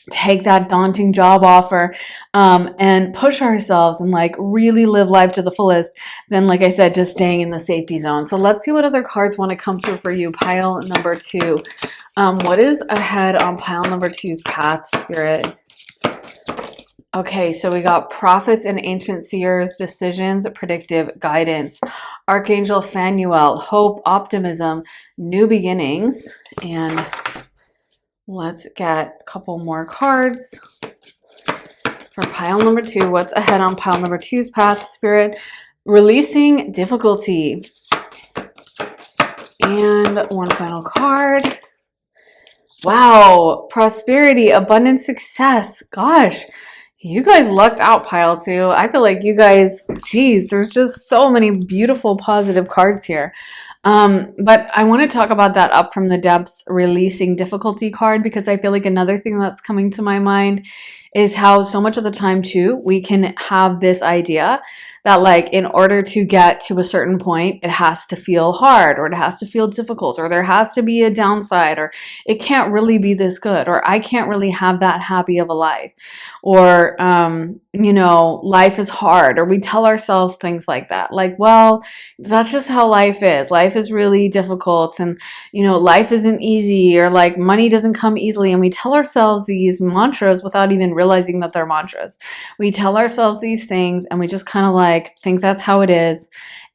take that daunting job offer, and push ourselves and like really live life to the fullest than, like I said, just staying in the safety zone. So let's see what other cards want to come through for you. Pile number 2. What is ahead on pile number 2's path, Spirit? Okay, so we got prophets and ancient seers, decisions, predictive guidance, Archangel Phanuel, hope, optimism, new beginnings. And let's get a couple more cards for pile number 2. What's ahead on pile number 2's path, Spirit? Releasing difficulty. And one final card. Wow, prosperity, abundant success. Gosh, you guys lucked out, pile 2. I feel like you guys, geez, there's just so many beautiful positive cards here. But I want to talk about that up from the depths, releasing difficulty card, because I feel like another thing that's coming to my mind is how so much of the time too, we can have this idea that like in order to get to a certain point, it has to feel hard, or it has to feel difficult, or there has to be a downside, or it can't really be this good, or I can't really have that happy of a life, or, life is hard, or we tell ourselves things like that. Like, well, that's just how life is. Life is really difficult, and, life isn't easy, or like money doesn't come easily. And we tell ourselves these mantras without even realizing that they're mantras. We tell ourselves these things and we just kind of like think that's how it is.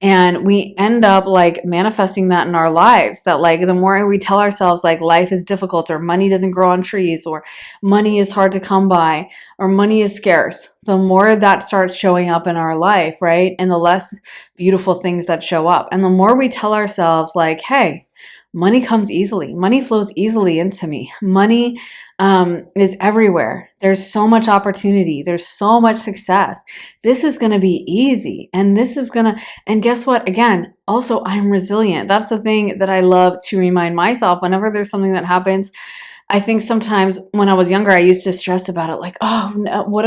And we end up like manifesting that in our lives, that like the more we tell ourselves like life is difficult, or money doesn't grow on trees, or money is hard to come by, or money is scarce, the more that starts showing up in our life, right? And the less beautiful things that show up. And the more we tell ourselves like, hey, money comes easily. Money flows easily into me. Money is everywhere. There's so much opportunity. There's so much success. This is going to be easy. And this is going to, and guess what? Again, also, I'm resilient. That's the thing that I love to remind myself whenever there's something that happens. I think sometimes when I was younger, I used to stress about it, like, oh, no, what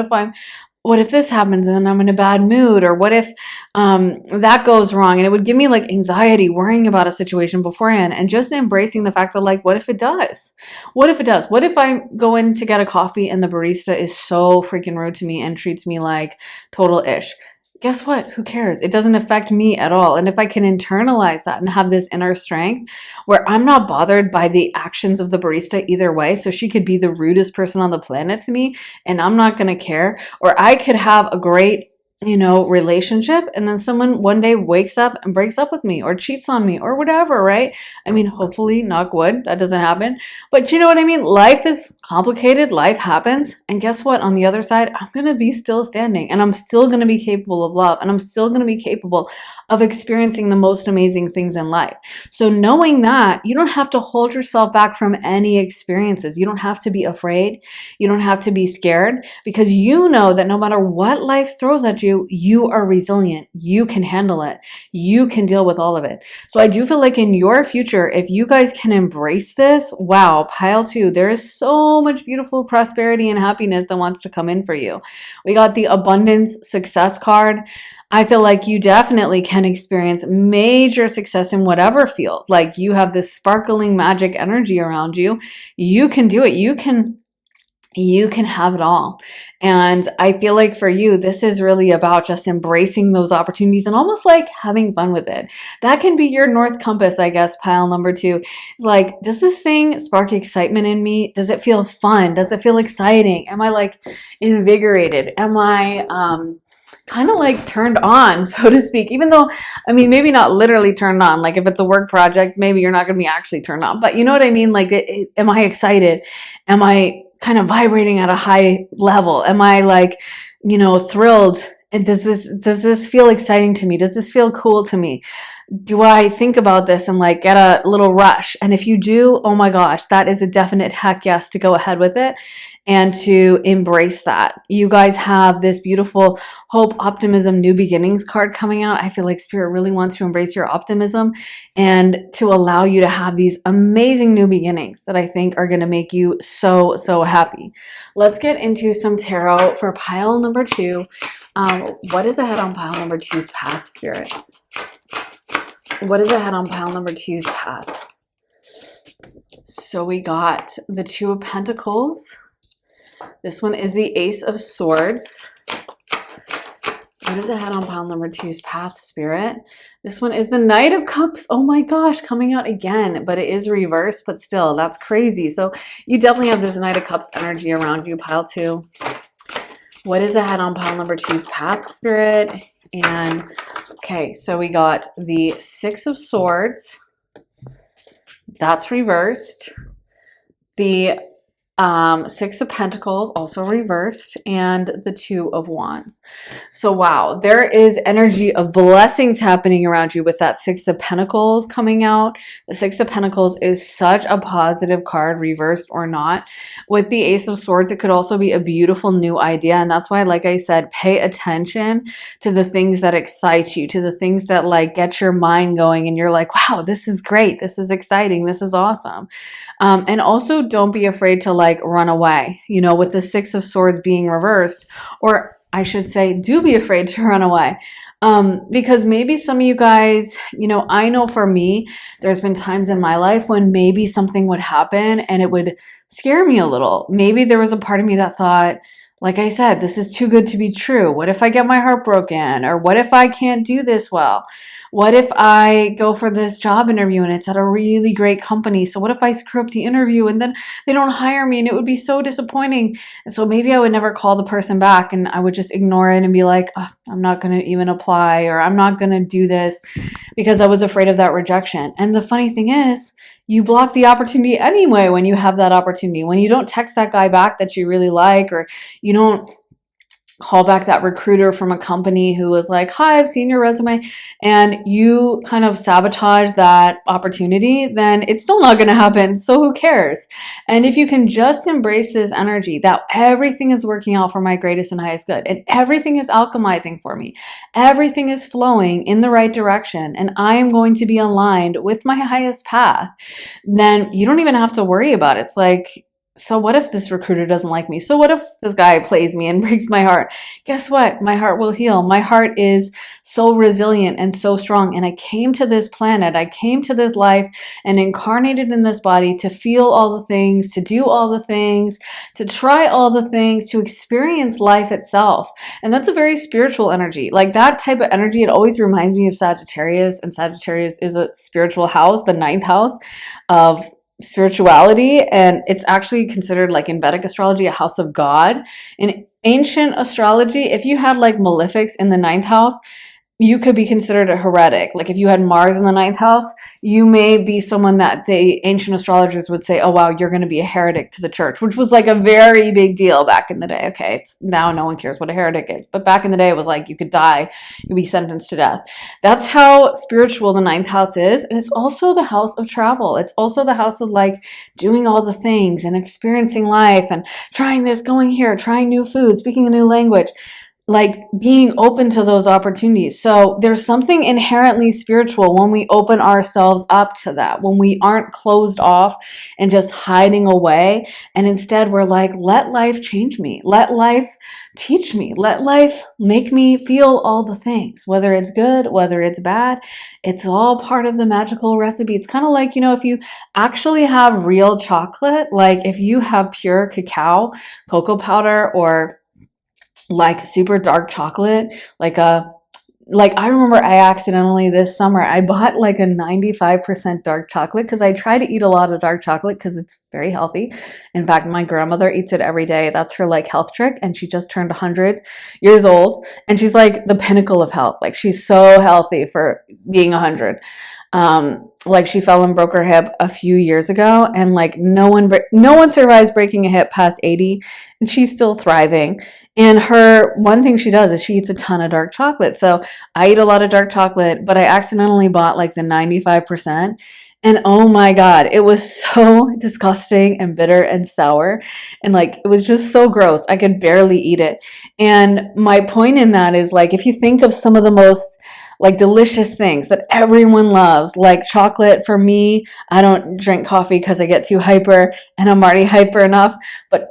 if this happens and then I'm in a bad mood? Or what if that goes wrong? And it would give me like anxiety worrying about a situation beforehand, and just embracing the fact that like, what if it does? What if it does? What if I go in to get a coffee and the barista is so freaking rude to me and treats me like total ish? Guess what? Who cares? It doesn't affect me at all. And if I can internalize that and have this inner strength where I'm not bothered by the actions of the barista either way, so she could be the rudest person on the planet to me and I'm not going to care, or I could have a great relationship, and then someone one day wakes up and breaks up with me or cheats on me or whatever, right? I mean, hopefully, knock wood, that doesn't happen. But you know what I mean? Life is complicated. Life happens. And guess what? On the other side, I'm going to be still standing, and I'm still going to be capable of love, and I'm still going to be capable of experiencing the most amazing things in life. So knowing that, you don't have to hold yourself back from any experiences. You don't have to be afraid. You don't have to be scared, because you know that no matter what life throws at you, you are resilient. You can handle it. You can deal with all of it. So I do feel like in your future, if you guys can embrace this, wow, pile 2, there is so much beautiful prosperity and happiness that wants to come in for you. We got the abundance success card. I feel like you definitely can experience major success in whatever field. Like, you have this sparkling magic energy around you. You can do it. You can have it all. And I feel like for you, this is really about just embracing those opportunities and almost like having fun with it. That can be your North Compass, I guess, pile number 2. It's like, does this thing spark excitement in me? Does it feel fun? Does it feel exciting? Am I like invigorated? Am I kind of like turned on, so to speak? Even though, I mean, maybe not literally turned on. Like if it's a work project, maybe you're not going to be actually turned on. But you know what I mean? Like, am I excited? Am I kind of vibrating at a high level? Am I like, thrilled? And does this feel exciting to me? Does this feel cool to me? Do I think about this and like get a little rush? And if you do, oh my gosh, that is a definite heck yes to go ahead with it and to embrace that. You guys have this beautiful hope, optimism, new beginnings card coming out. I feel like Spirit really wants to embrace your optimism and to allow you to have these amazing new beginnings that I think are going to make you so, so happy. Let's get into some tarot for pile number 2. What is ahead on pile number 2's path, Spirit? What is ahead on pile number 2's path? So we got the 2 of Pentacles. This one is the Ace of Swords. What is ahead on pile number 2's path, Spirit? This one is the Knight of Cups. Oh my gosh, coming out again, but it is reversed, but still, that's crazy. So you definitely have this Knight of Cups energy around you, pile 2. What is ahead on pile number 2's path, Spirit? And okay, so we got the 6 of Swords. That's reversed. The 6 of Pentacles, also reversed, and the 2 of Wands. So wow, there is energy of blessings happening around you with that 6 of Pentacles coming out. The 6 of Pentacles is such a positive card, reversed or not. With the Ace of Swords, it could also be a beautiful new idea, and that's why, like I said, pay attention to the things that excite you, to the things that like get your mind going, and you're like, wow, this is great, this is exciting, this is awesome. And also don't be afraid to like run away, with the 6 of Swords being reversed, or I should say, do be afraid to run away. Because maybe some of you guys, I know for me, there's been times in my life when maybe something would happen and it would scare me a little. Maybe there was a part of me that thought, like I said, this is too good to be true. What if I get my heart broken? Or what if I can't do this well? What if I go for this job interview and it's at a really great company? So what if I screw up the interview and then they don't hire me and it would be so disappointing? And so maybe I would never call the person back and I would just ignore it and be like, oh, I'm not going to even apply, or I'm not going to do this because I was afraid of that rejection. And the funny thing is, you block the opportunity anyway when you have that opportunity. When you don't text that guy back that you really like, or you don't call back that recruiter from a company who was like, hi, I've seen your resume, and you kind of sabotage that opportunity, then it's still not going to happen. So who cares? And if you can just embrace this energy that everything is working out for my greatest and highest good, and everything is alchemizing for me, everything is flowing in the right direction, and I am going to be aligned with my highest path, then you don't even have to worry about it. It's like, so what if this recruiter doesn't like me? So what if this guy plays me and breaks my heart? Guess what? My heart will heal. My heart is so resilient and so strong. And I came to this planet, I came to this life and incarnated in this body to feel all the things, to do all the things, to try all the things, to experience life itself. And that's a very spiritual energy. Like that type of energy, it always reminds me of Sagittarius. And Sagittarius is a spiritual house, the ninth house of spirituality, and it's actually considered, like in Vedic astrology, a house of God. In ancient astrology, if you had like malefics in the ninth house, you could be considered a heretic. Like if you had Mars in the ninth house, you may be someone that the ancient astrologers would say, oh wow, you're going to be a heretic to the church, which was like a very big deal back in the day. Okay, it's now no one cares what a heretic is, but back in the day it was like you could die, you could be sentenced to death. That's how spiritual the ninth house is. And it's also the house of travel. It's also the house of like doing all the things and experiencing life and trying this, going here, trying new food, speaking a new language, like being open to those opportunities. So there's something inherently spiritual when we open ourselves up to that, when we aren't closed off and just hiding away. And instead we're like, let life change me. Let life teach me. Let life make me feel all the things, whether it's good, whether it's bad. It's all part of the magical recipe. It's kind of like, if you actually have real chocolate, like if you have pure cacao, cocoa powder, or like super dark chocolate, like I remember I accidentally this summer, I bought like a 95% dark chocolate because I try to eat a lot of dark chocolate because it's very healthy. In fact, my grandmother eats it every day. That's her like health trick. And she just turned 100 years old. And she's like the pinnacle of health. Like she's so healthy for being 100. Like she fell and broke her hip a few years ago, and like no one survives breaking a hip past 80, and she's still thriving. And her one thing she does is she eats a ton of dark chocolate. So I eat a lot of dark chocolate, but I accidentally bought like the 95%. And oh my God, it was so disgusting and bitter and sour. And like, it was just so gross. I could barely eat it. And my point in that is like, if you think of some of the most like delicious things that everyone loves, like chocolate. For me, I don't drink coffee because I get too hyper and I'm already hyper enough, but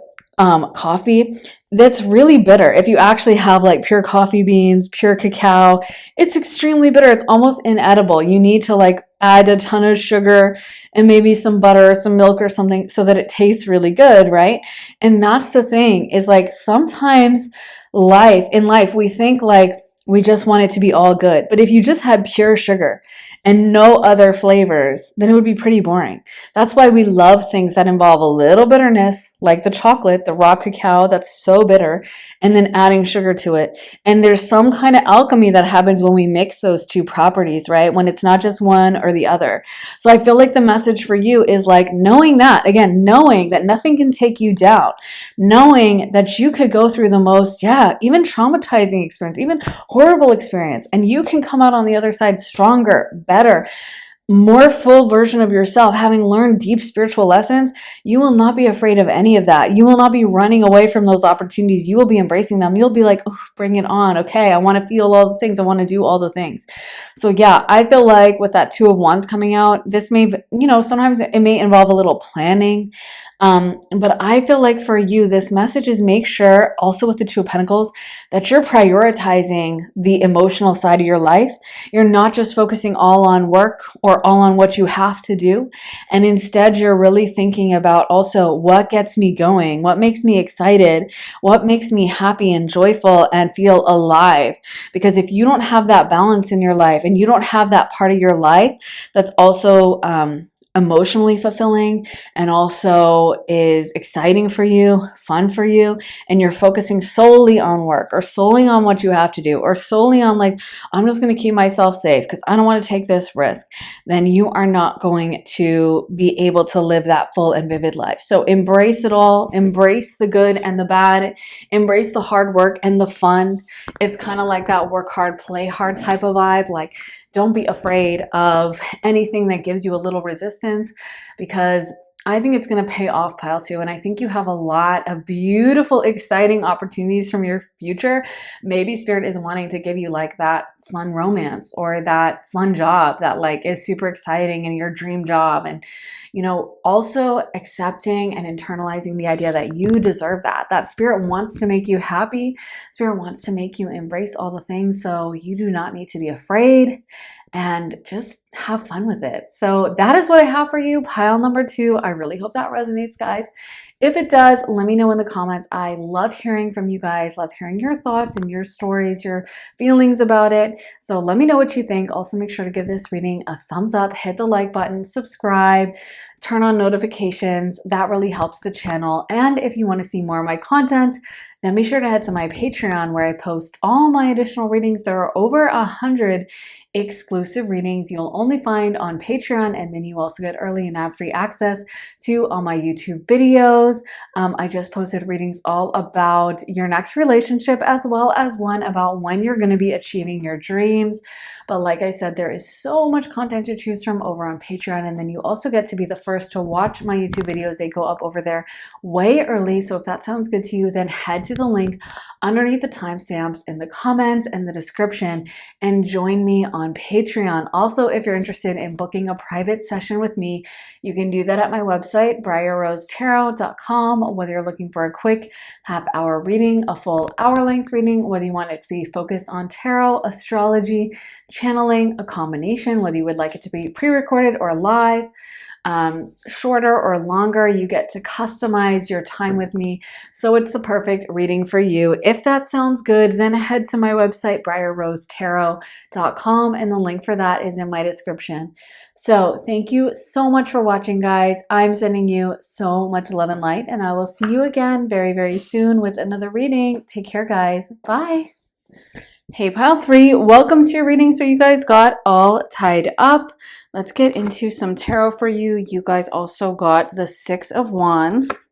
coffee, that's really bitter. If you actually have like pure coffee beans, pure cacao, it's extremely bitter. It's almost inedible. You need to like add a ton of sugar and maybe some butter or some milk or something so that it tastes really good, right? And that's the thing, is like sometimes in life we think like we just want it to be all good. But if you just had pure sugar and no other flavors, then it would be pretty boring. That's why we love things that involve a little bitterness, like the chocolate, the raw cacao that's so bitter, and then adding sugar to it. And there's some kind of alchemy that happens when we mix those two properties, right? When it's not just one or the other. So I feel like the message for you is like knowing that, again, knowing that nothing can take you down, knowing that you could go through the most, even traumatizing experience, even horrible experience, and you can come out on the other side stronger, better, more full version of yourself, having learned deep spiritual lessons. You will not be afraid of any of that. You will not be running away from those opportunities. You will be embracing them. You'll be like, oh, bring it on. Okay, I want to feel all the things. I want to do all the things. So I feel like with that Two of Wands coming out, this may, sometimes it may involve a little planning. But I feel like for you, this message is make sure also with the Two of Pentacles that you're prioritizing the emotional side of your life. You're not just focusing all on work or or all on what you have to do. And instead, you're really thinking about also what gets me going, what makes me excited, what makes me happy and joyful and feel alive. Because if you don't have that balance in your life and you don't have that part of your life that's also emotionally fulfilling and also is exciting for you, fun for you, and you're focusing solely on work or solely on what you have to do or solely on like, I'm just going to keep myself safe because I don't want to take this risk, then you are not going to be able to live that full and vivid life. So embrace it all, embrace the good and the bad, embrace the hard work and the fun. It's kind of like that work hard, play hard type of vibe. Like, don't be afraid of anything that gives you a little resistance, because I think it's going to pay off, pile two. And I think you have a lot of beautiful, exciting opportunities from your future. Maybe Spirit is wanting to give you like that fun romance or that fun job that like is super exciting and your dream job. And, you know, also accepting and internalizing the idea that you deserve that Spirit wants to make you happy. Spirit wants to make you embrace all the things. So you do not need to be afraid, and just have fun with it. So that is what I have for you, pile number 2. I really hope that resonates, guys. If it does, let me know in the comments. I love hearing from you guys, love hearing your thoughts and your stories, your feelings about it. So let me know what you think. Also, make sure to give this reading a thumbs up, hit the like button, subscribe, turn on notifications. That really helps the channel. And if you want to see more of my content, then be sure to head to my Patreon, where I post all my additional readings. There are over 100 exclusive readings you'll only find on Patreon, and then you also get early and ad-free access to all my YouTube videos. I just posted readings all about your next relationship, as well as one about when you're going to be achieving your dreams. But like I said, there is so much content to choose from over on Patreon, and then you also get to be the first to watch my YouTube videos. They go up over there way early. So if that sounds good to you, then head to the link underneath the timestamps in the comments and the description and join me on Patreon. Also, if you're interested in booking a private session with me, you can do that at my website, briarrosetarot.com, whether you're looking for a quick half-hour reading, a full hour-length reading, whether you want it to be focused on tarot, astrology, channeling, a combination, whether you would like it to be pre-recorded or live, shorter or longer. You get to customize your time with me, so it's the perfect reading for you. If that sounds good, then head to my website, briarrosetarot.com, and the link for that is in my description. So thank you so much for watching, guys. I'm sending you so much love and light, and I will see you again very, very soon with another reading. Take care, guys. Bye. Hey, pile 3, welcome to your reading. So you guys got all tied up. Let's get into some tarot for you. You guys also got the 6 of Wands,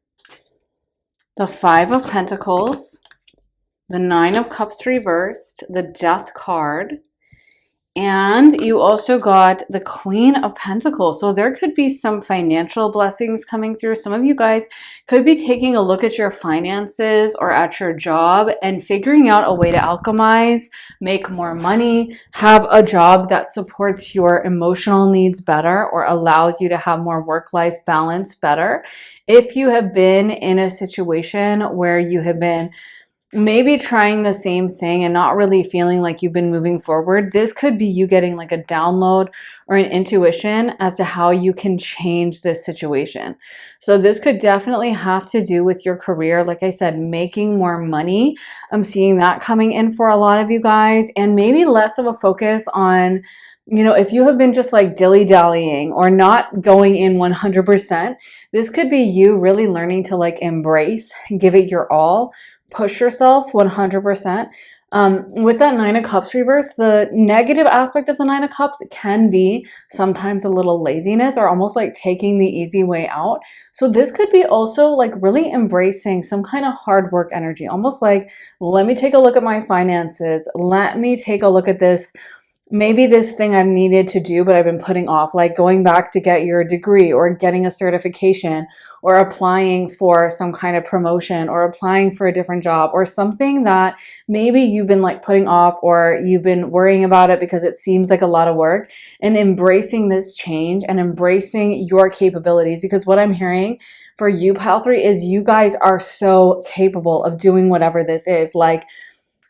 the 5 of Pentacles, the 9 of Cups reversed, the Death card, and you also got the Queen of Pentacles. So there could be some financial blessings coming through. Some of you guys could be taking a look at your finances or at your job and figuring out a way to alchemize, make more money, have a job that supports your emotional needs better or allows you to have more work-life balance better. If you have been in a situation where you have been maybe trying the same thing and not really feeling like you've been moving forward, this could be you getting like a download or an intuition as to how you can change this situation. So this could definitely have to do with your career. Like I said, making more money. I'm seeing that coming in for a lot of you guys, and maybe less of a focus on, you know, if you have been just like dilly-dallying or not going in 100%, this could be you really learning to like embrace, give it your all, push yourself 100%. With that 9 of Cups reverse, the negative aspect of the 9 of Cups can be sometimes a little laziness or almost like taking the easy way out. So this could be also like really embracing some kind of hard work energy, almost like, let me take a look at my finances. Let me take a look at this. Maybe this thing I've needed to do, but I've been putting off, like going back to get your degree or getting a certification or applying for some kind of promotion or applying for a different job or something that maybe you've been like putting off or you've been worrying about it because it seems like a lot of work, and embracing this change and embracing your capabilities. Because what I'm hearing for you, pile 3, is you guys are so capable of doing whatever this is. Like,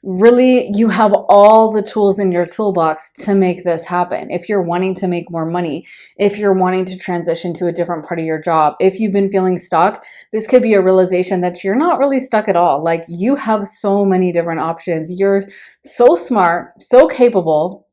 really you have all the tools in your toolbox to make this happen. If you're wanting to make more money, if you're wanting to transition to a different part of your job, if you've been feeling stuck, this could be a realization that you're not really stuck at all. Like, you have so many different options. You're so smart, so capable.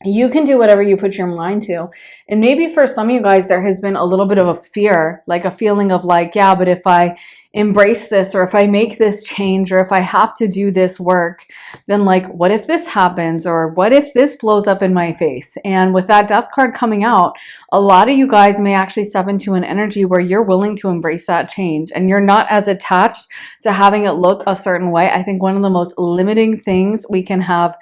You can do whatever you put your mind to. And maybe for some of you guys, there has been a little bit of a fear, like a feeling of like, yeah, but if I embrace this, or if I make this change, or if I have to do this work, then like, what if this happens? Or what if this blows up in my face? And with that death card coming out, a lot of you guys may actually step into an energy where you're willing to embrace that change and you're not as attached to having it look a certain way. I think one of the most limiting things we can have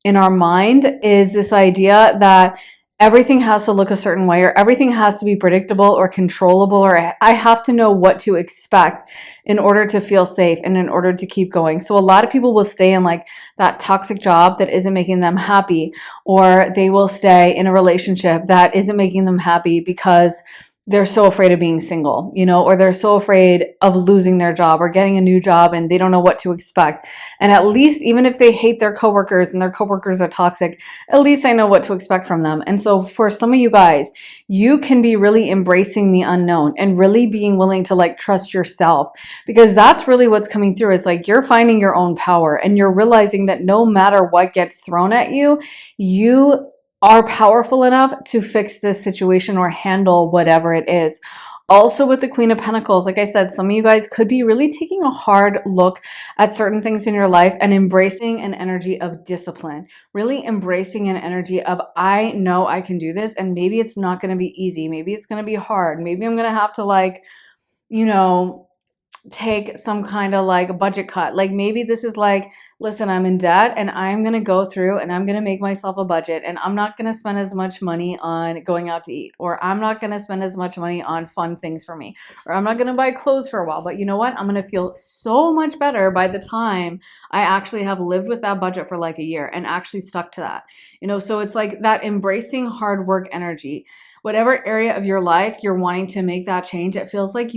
in our mind is this idea that everything has to look a certain way, or everything has to be predictable or controllable, or I have to know what to expect in order to feel safe and in order to keep going. So a lot of people will stay in like that toxic job that isn't making them happy, or they will stay in a relationship that isn't making them happy because they're so afraid of being single, or they're so afraid of losing their job or getting a new job and they don't know what to expect. And at least, even if they hate their coworkers and their coworkers are toxic, at least I know what to expect from them. And so for some of you guys, you can be really embracing the unknown and really being willing to like trust yourself, because that's really what's coming through. It's like you're finding your own power and you're realizing that no matter what gets thrown at you, you are powerful enough to fix this situation or handle whatever it is. Also, with the Queen of Pentacles, like I said, some of you guys could be really taking a hard look at certain things in your life and embracing an energy of discipline, really embracing an energy of, I know I can do this, and maybe it's not going to be easy. Maybe it's going to be hard. Maybe I'm going to have to like, take some kind of like budget cut. Like, maybe this is like, listen, I'm in debt and I'm going to go through and I'm going to make myself a budget, and I'm not going to spend as much money on going out to eat, or I'm not going to spend as much money on fun things for me, or I'm not going to buy clothes for a while. But you know what? I'm going to feel so much better by the time I actually have lived with that budget for like a year and actually stuck to that. So it's like that embracing hard work energy. Whatever area of your life you're wanting to make that change, it feels like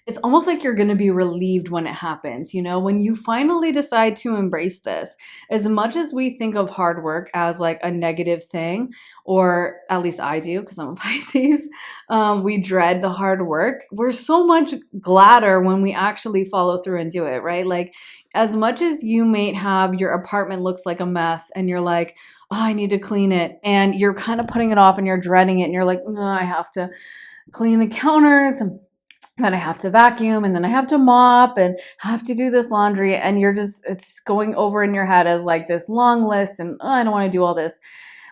it's almost like you're going to be relieved when it happens. When you finally decide to embrace this, as much as we think of hard work as like a negative thing, or at least I do because I'm a Pisces, we dread the hard work. We're so much gladder when we actually follow through and do it, right? Like, as much as you may have your apartment looks like a mess and you're like, oh, I need to clean it, and you're kind of putting it off and you're dreading it, and you're like, no, I have to clean the counters, and then I have to vacuum, and then I have to mop, and have to do this laundry, and it's going over in your head as like this long list, and I don't want to do all this.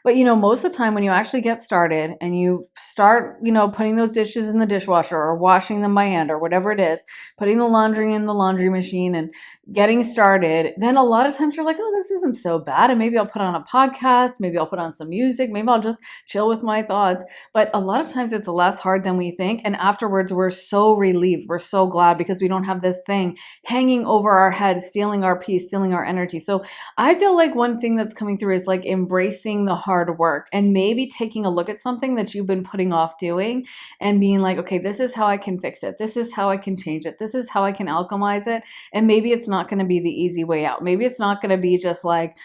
But most of the time when you actually get started and you start, putting those dishes in the dishwasher or washing them by hand or whatever it is, putting the laundry in the laundry machine and getting started, then a lot of times you're like, oh, this isn't so bad. And maybe I'll put on a podcast, maybe I'll put on some music, maybe I'll just chill with my thoughts. But a lot of times it's less hard than we think. And afterwards, we're so relieved. We're so glad because we don't have this thing hanging over our head, stealing our peace, stealing our energy. So I feel like one thing that's coming through is like embracing the hard work and maybe taking a look at something that you've been putting off doing and being like, okay, this is how I can fix it. This is how I can change it. This is how I can alchemize it. And maybe it's not going to be the easy way out. Maybe it's not going to be just like,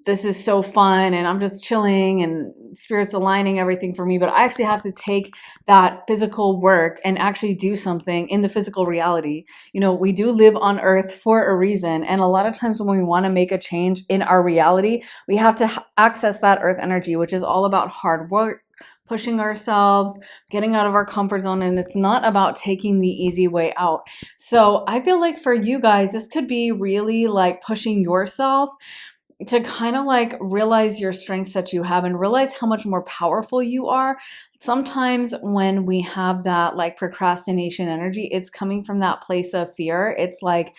this is so fun and I'm just chilling and spirit's aligning everything for me. But I actually have to take that physical work and actually do something in the physical reality. We do live on earth for a reason. And a lot of times when we want to make a change in our reality, we have to access that earth energy, which is all about hard work, pushing ourselves, getting out of our comfort zone. And it's not about taking the easy way out. So I feel like for you guys, this could be really like pushing yourself to kind of like realize your strengths that you have and realize how much more powerful you are. Sometimes when we have that like procrastination energy, it's coming from that place of fear. It's like,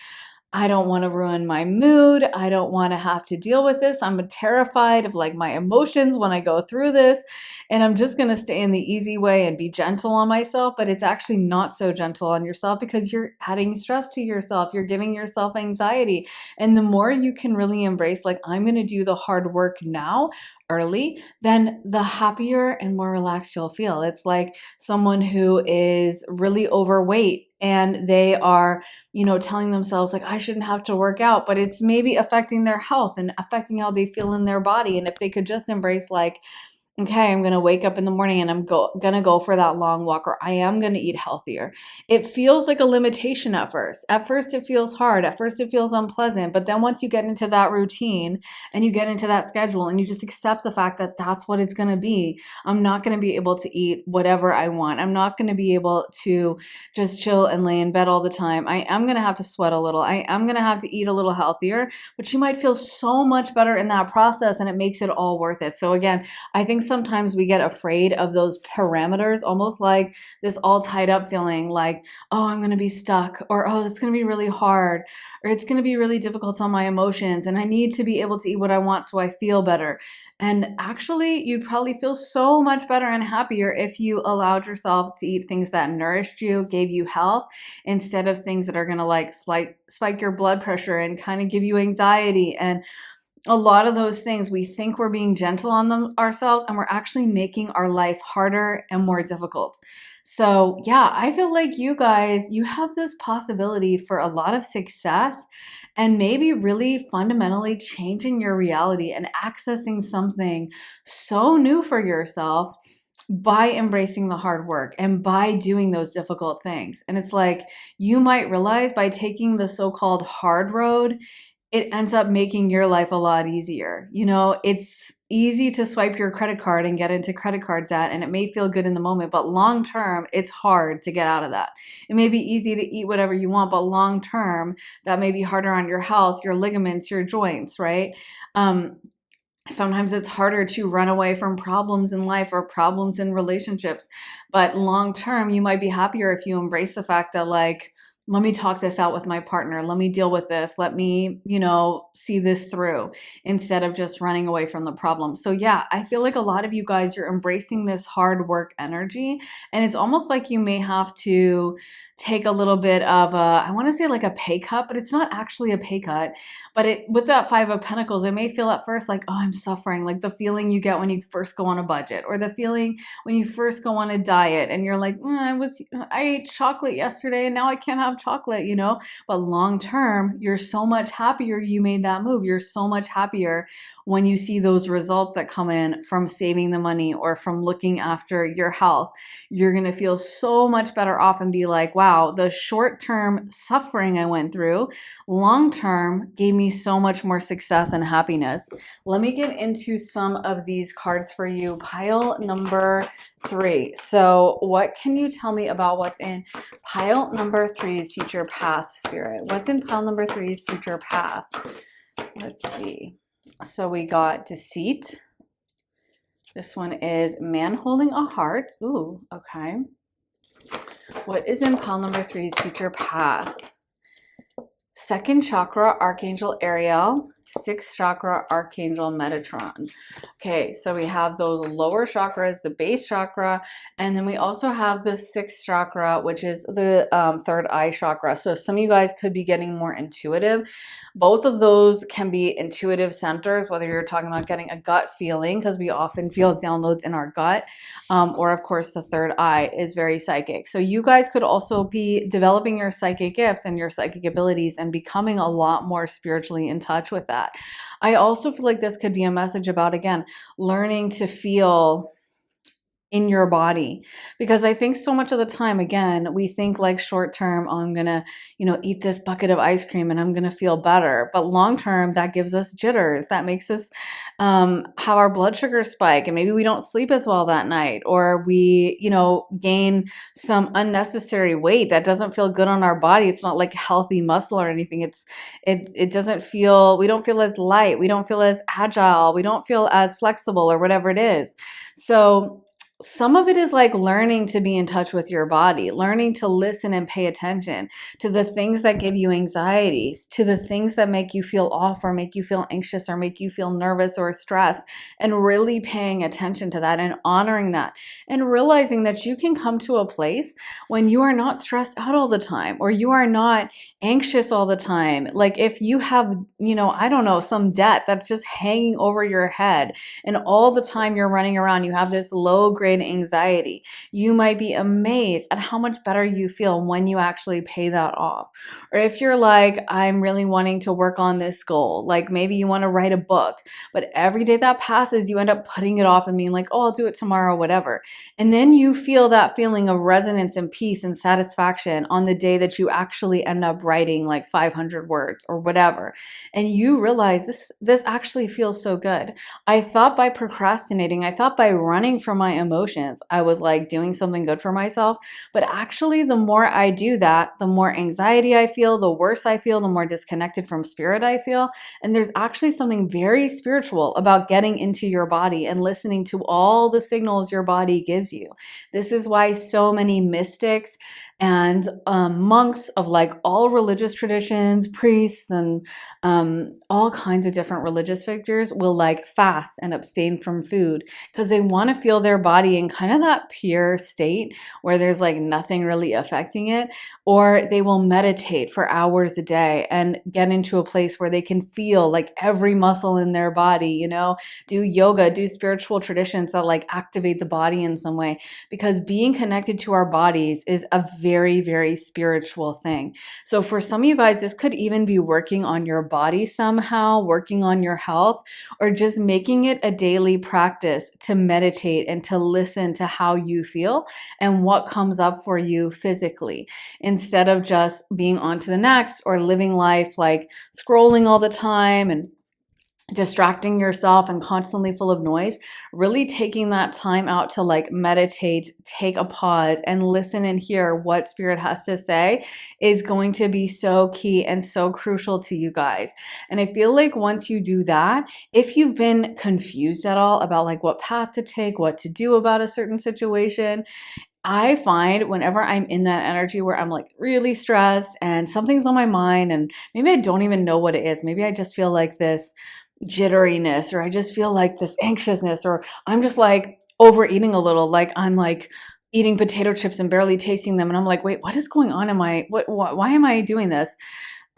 I don't want to ruin my mood. I don't want to have to deal with this. I'm terrified of like my emotions when I go through this. And I'm just going to stay in the easy way and be gentle on myself. But it's actually not so gentle on yourself because you're adding stress to yourself. You're giving yourself anxiety. And the more you can really embrace, like, I'm going to do the hard work now, early, then the happier and more relaxed you'll feel. It's like someone who is really overweight and they are, telling themselves like, I shouldn't have to work out, but it's maybe affecting their health and affecting how they feel in their body. And if they could just embrace like, okay, I'm going to wake up in the morning and I'm going to go for that long walk, or I am going to eat healthier. It feels like a limitation at first. At first, it feels hard. At first, it feels unpleasant. But then once you get into that routine and you get into that schedule and you just accept the fact that that's what it's going to be, I'm not going to be able to eat whatever I want. I'm not going to be able to just chill and lay in bed all the time. I am going to have to sweat a little. I am going to have to eat a little healthier, but you might feel so much better in that process and it makes it all worth it. So again, I think sometimes we get afraid of those parameters, almost like this all tied up feeling like, oh, I'm going to be stuck, or oh, it's going to be really hard, or it's going to be really difficult on my emotions, and I need to be able to eat what I want so I feel better. And actually, you'd probably feel so much better and happier if you allowed yourself to eat things that nourished you, gave you health, instead of things that are going to like spike your blood pressure and kind of give you anxiety. And a lot of those things, we think we're being gentle on them ourselves, and we're actually making our life harder and more difficult. So yeah, I feel like you guys, you have this possibility for a lot of success and maybe really fundamentally changing your reality and accessing something so new for yourself by embracing the hard work and by doing those difficult things. And it's like you might realize by taking the so-called hard road, it ends up making your life a lot easier. It's easy to swipe your credit card and get into credit card debt, and it may feel good in the moment, but long term, it's hard to get out of that. It may be easy to eat whatever you want, but long term, that may be harder on your health, your ligaments, your joints, right? Sometimes it's harder to run away from problems in life or problems in relationships. But long term, you might be happier if you embrace the fact that, like, let me talk this out with my partner. Let me deal with this. Let me, see this through instead of just running away from the problem. So, yeah, I feel like a lot of you guys, you're embracing this hard work energy. And it's almost like you may have to take a little bit of I want to say like a pay cut, but it's not actually a pay cut. But with that Five of Pentacles, it may feel at first like, oh, I'm suffering, like the feeling you get when you first go on a budget, or the feeling when you first go on a diet and you're like, I ate chocolate yesterday and now I can't have chocolate, But long term, you're so much happier you made that move. You're so much happier when you see those results that come in from saving the money or from looking after your health. You're going to feel so much better off and be like, wow, the short-term suffering I went through, long-term gave me so much more success and happiness. Let me get into some of these cards for you. Pile number 3. So what can you tell me about what's in pile number 3's future path, Spirit? What's in pile number 3's future path? Let's see. So we got deceit. This one is man holding a heart. Ooh, okay. What is in pile number 3's future path? Second chakra, Archangel Ariel. Sixth chakra, Archangel Metatron. Okay, so we have those lower chakras, the base chakra, and then we also have the sixth chakra, which is the third eye chakra. So some of you guys could be getting more intuitive. Both of those can be intuitive centers, whether you're talking about getting a gut feeling, because we often feel downloads in our gut, or of course the third eye is very psychic. So you guys could also be developing your psychic gifts and your psychic abilities and becoming a lot more spiritually in touch with that. I also feel like this could be a message about, again, learning to feel in your body, because I think so much of the time, again, we think like short term, oh, I'm gonna, eat this bucket of ice cream and I'm gonna feel better. But long term, that gives us jitters. That makes us have our blood sugar spike, and maybe we don't sleep as well that night, or we, gain some unnecessary weight that doesn't feel good on our body. It's not like healthy muscle or anything. It doesn't feel, we don't feel as light, we don't feel as agile, we don't feel as flexible, or whatever it is. So some of it is like learning to be in touch with your body, learning to listen and pay attention to the things that give you anxiety, to the things that make you feel off or make you feel anxious or make you feel nervous or stressed, and really paying attention to that and honoring that and realizing that you can come to a place when you are not stressed out all the time or you are not anxious all the time. Like if you have, I don't know, some debt that's just hanging over your head and all the time you're running around, you have this low grade anxiety, you might be amazed at how much better you feel when you actually pay that off. Or if you're like, I'm really wanting to work on this goal, like maybe you want to write a book, but every day that passes, you end up putting it off and being like, oh, I'll do it tomorrow, whatever. And then you feel that feeling of resonance and peace and satisfaction on the day that you actually end up writing like 500 words or whatever. And you realize this actually feels so good. I thought by procrastinating, I thought by running from my emotions, I was like doing something good for myself. But actually, the more I do that, the more anxiety I feel, the worse I feel, the more disconnected from spirit I feel. And there's actually something very spiritual about getting into your body and listening to all the signals your body gives you. This is why so many mystics and monks of like all religious traditions, priests, and all kinds of different religious figures will like fast and abstain from food because they want to feel their body in kind of that pure state where there's like nothing really affecting it. Or they will meditate for hours a day and get into a place where they can feel like every muscle in their body, do yoga, do spiritual traditions that like activate the body in some way, because being connected to our bodies is a very, very spiritual thing. So for some of you guys, this could even be working on your body somehow, working on your health, or just making it a daily practice to meditate and to listen to how you feel and what comes up for you physically, instead of just being on to the next or living life like scrolling all the time and distracting yourself and constantly full of noise. Really taking that time out to like meditate, take a pause and listen and hear what spirit has to say is going to be so key and so crucial to you guys. And I feel like once you do that, if you've been confused at all about like what path to take, what to do about a certain situation, I find whenever I'm in that energy where I'm like really stressed and something's on my mind and maybe I don't even know what it is, maybe I just feel like this jitteriness, or I just feel like this anxiousness, or I'm just like overeating a little, like I'm like eating potato chips and barely tasting them. And I'm like, wait, what is going on? Why am I doing this?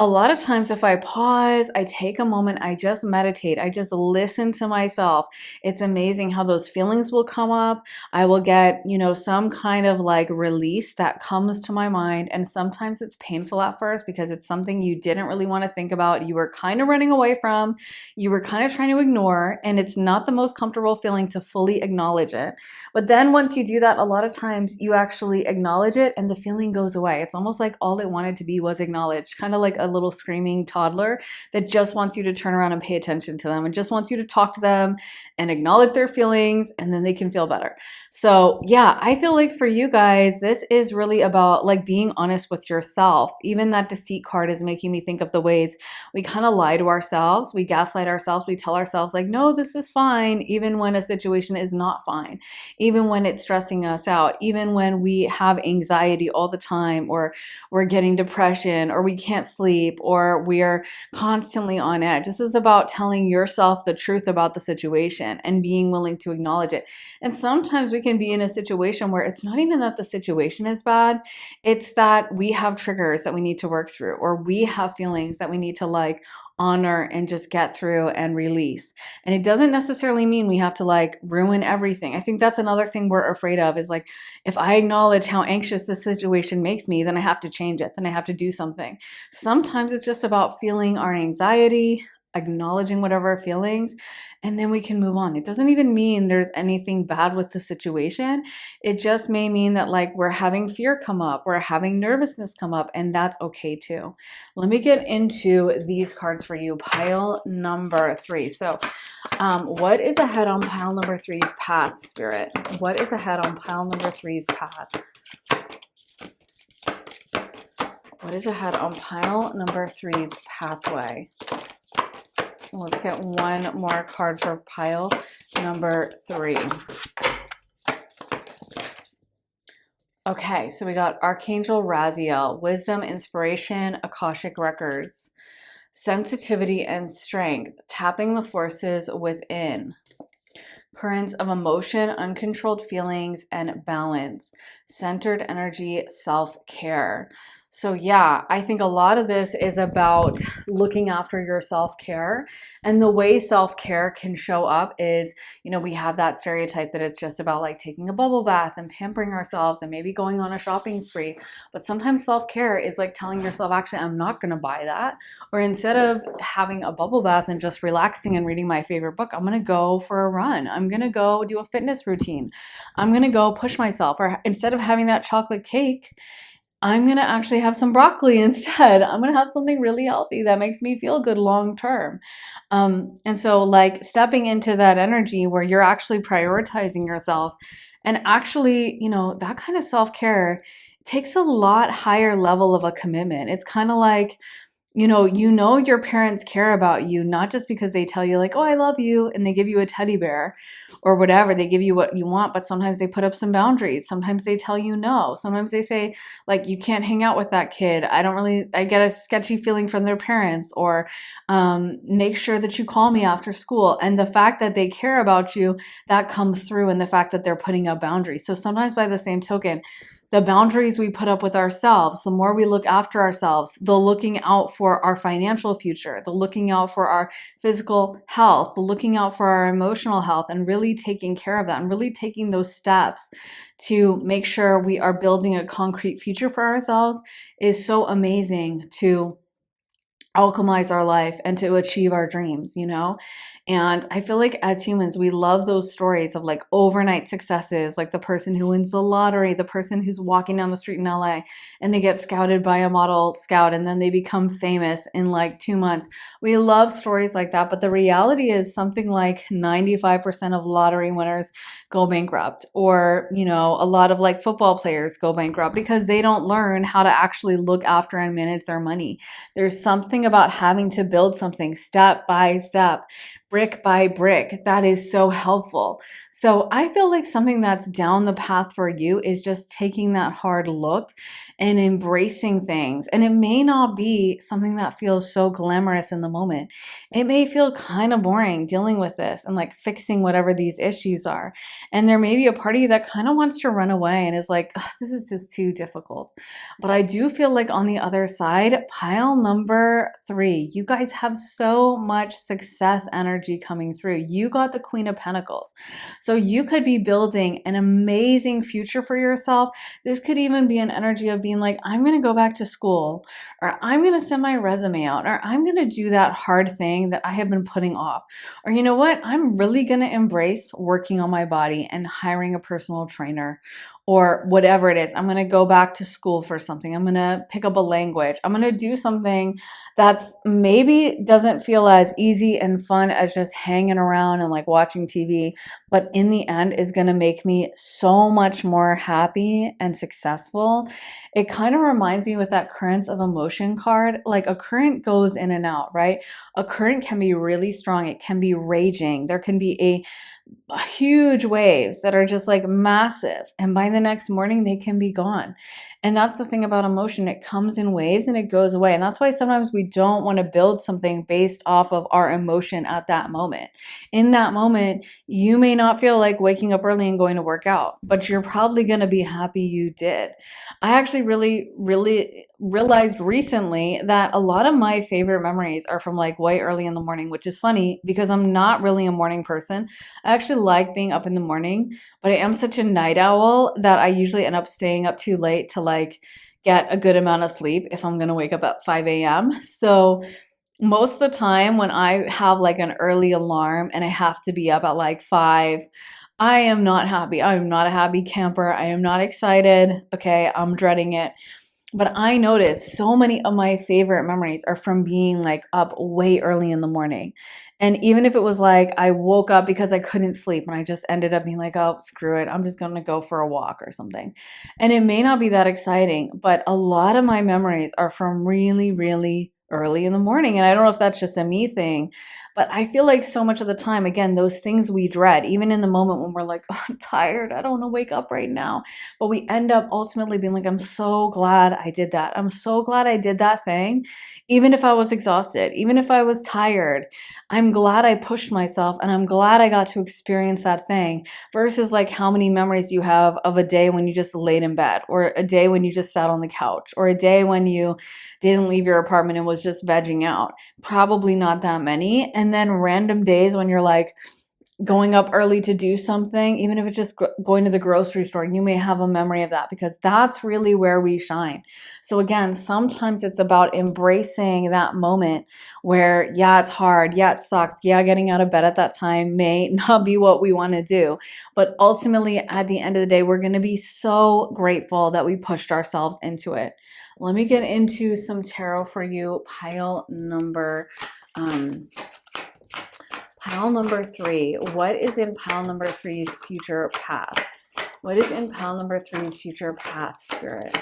A lot of times if I pause, I take a moment, I just meditate, I just listen to myself. It's amazing how those feelings will come up. I will get, some kind of like release that comes to my mind. And sometimes it's painful at first because it's something you didn't really want to think about. You were kind of running away from, you were kind of trying to ignore, and it's not the most comfortable feeling to fully acknowledge it. But then once you do that, a lot of times you actually acknowledge it and the feeling goes away. It's almost like all it wanted to be was acknowledged, kind of like a little screaming toddler that just wants you to turn around and pay attention to them and just wants you to talk to them and acknowledge their feelings, and then they can feel better. So yeah, I feel like for you guys, this is really about like being honest with yourself. Even that deceit card is making me think of the ways we kind of lie to ourselves, we gaslight ourselves, we tell ourselves like, no, this is fine, even when a situation is not fine, even when it's stressing us out, even when we have anxiety all the time, or we're getting depression, or we can't sleep, or we're constantly on edge. This is about telling yourself the truth about the situation and being willing to acknowledge it. And sometimes we can be in a situation where it's not even that the situation is bad, it's that we have triggers that we need to work through, or we have feelings that we need to like honor and just get through and release. And it doesn't necessarily mean we have to like ruin everything. I think that's another thing we're afraid of, is like, if I acknowledge how anxious this situation makes me, then I have to change it, then I have to do something. Sometimes it's just about feeling our anxiety, acknowledging whatever feelings, and then we can move on. It doesn't even mean there's anything bad with the situation. It just may mean that like we're having fear come up, we're having nervousness come up, and that's okay too. Let me get into these cards for you. Pile number 3. So what is ahead on pile number 3's path, Spirit? What is ahead on pile number 3's path? What is ahead on pile number 3's pathway? Let's get one more card for pile number 3. Okay, so we got Archangel Raziel, wisdom, inspiration, Akashic records, sensitivity and strength, tapping the forces within, currents of emotion, uncontrolled feelings, and balance, centered energy, self-care. So yeah, I think a lot of this is about looking after your self-care. And the way self-care can show up is, we have that stereotype that it's just about like taking a bubble bath and pampering ourselves and maybe going on a shopping spree. But sometimes self-care is like telling yourself, actually, I'm not going to buy that. Or instead of having a bubble bath and just relaxing and reading my favorite book, I'm going to go for a run. I'm going to go do a fitness routine. I'm going to go push myself. Or instead of having that chocolate cake, I'm going to actually have some broccoli instead. I'm going to have something really healthy that makes me feel good long term. And so, like, stepping into that energy where you're actually prioritizing yourself and actually, that kind of self care takes a lot higher level of a commitment. It's kind of like, your parents care about you, not just because they tell you like, oh, I love you, and they give you a teddy bear or whatever, they give you what you want, but sometimes they put up some boundaries. Sometimes they tell you no. Sometimes they say like, you can't hang out with that kid. I get a sketchy feeling from their parents, or make sure that you call me after school. And the fact that they care about you, that comes through in the fact that they're putting up boundaries. So sometimes by the same token, the boundaries we put up with ourselves, the more we look after ourselves, the looking out for our financial future, the looking out for our physical health, the looking out for our emotional health, and really taking care of that and really taking those steps to make sure we are building a concrete future for ourselves is so amazing to alchemize our life and to achieve our dreams. And I feel like as humans, we love those stories of like overnight successes, like the person who wins the lottery, the person who's walking down the street in LA and they get scouted by a model scout and then they become famous in like 2 months. We love stories like that. But the reality is something like 95% of lottery winners go bankrupt, or, a lot of like football players go bankrupt because they don't learn how to actually look after and manage their money. There's something about having to build something step by step, brick by brick, that is so helpful. So I feel like something that's down the path for you is just taking that hard look and embracing things. And it may not be something that feels so glamorous in the moment. It may feel kind of boring dealing with this and like fixing whatever these issues are. And there may be a part of you that kind of wants to run away and is like, "Ugh, this is just too difficult." But I do feel like on the other side, pile number 3, you guys have so much success energy coming through. You got the Queen of Pentacles. So you could be building an amazing future for yourself. This could even be an energy of being like, I'm going to go back to school, or I'm going to send my resume out, or I'm going to do that hard thing that I have been putting off. Or you know what? I'm really going to embrace working on my body and hiring a personal trainer, or whatever it is. I'm going to go back to school for something. I'm going to pick up a language. I'm going to do something that's maybe doesn't feel as easy and fun as just hanging around and like watching TV, but in the end is going to make me so much more happy and successful. It kind of reminds me with that currents of emotion card, like a current goes in and out, right? A current can be really strong. It can be raging. There can be a huge waves that are just like massive, and by the next morning they can be gone. And that's the thing about emotion, it comes in waves and it goes away. And that's why sometimes we don't want to build something based off of our emotion at that moment. In that moment, you may not feel like waking up early and going to work out, but you're probably going to be happy you did. I actually really realized recently that a lot of my favorite memories are from like way early in the morning, which is funny because I'm not really a morning person. I actually like being up in the morning, but I am such a night owl that I usually end up staying up too late to like get a good amount of sleep if I'm going to wake up at 5 a.m. So most of the time when I have like an early alarm and I have to be up at like 5, I am not happy. I am not a happy camper. I am not excited. Okay, I'm dreading it. But I noticed so many of my favorite memories are from being like up way early in the morning. And even if it was like I woke up because I couldn't sleep and I just ended up being like, oh, screw it, I'm just going to go for a walk or something. And it may not be that exciting, but a lot of my memories are from really, really early in the morning. And I don't know if that's just a me thing, But I feel like so much of the time, again, those things we dread, even in the moment when we're like, oh, I'm tired, I don't want to wake up right now. But we end up ultimately being like, I'm so glad I did that. I'm so glad I did that thing. Even if I was exhausted, even if I was tired, I'm glad I pushed myself and I'm glad I got to experience that thing versus like how many memories you have of a day when you just laid in bed or a day when you just sat on the couch or a day when you didn't leave your apartment and was just vegging out. Probably not that many. And then random days when you're like going up early to do something, even if it's just going to the grocery store, you may have a memory of that because that's really where we shine. So again, sometimes it's about embracing that moment where, yeah, it's hard. Yeah, it sucks. Yeah, getting out of bed at that time may not be what we want to do. But ultimately, at the end of the day, we're going to be so grateful that we pushed ourselves into it. Let me get into some tarot for you. Pile number 3. What is in pile number 3's future path? What is in pile number 3's future path, Spirit?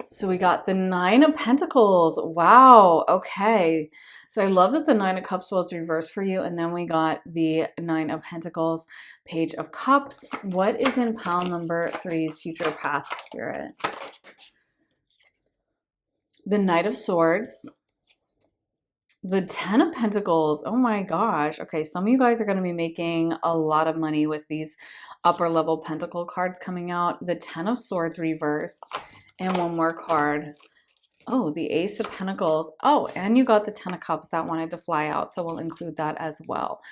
So we got the 9 of Pentacles. Wow. Okay. So I love that the 9 of Cups was reversed for you. And then we got the 9 of Pentacles, Page of Cups. What is in pile number 3's future path, Spirit? The Knight of Swords. The 10 of Pentacles. Oh my gosh. Okay, some of you guys are going to be making a lot of money with these upper level Pentacle cards coming out. The 10 of Swords reverse. And one more card. Oh, the Ace of Pentacles. Oh, and you got the 10 of Cups that wanted to fly out. So we'll include that as well.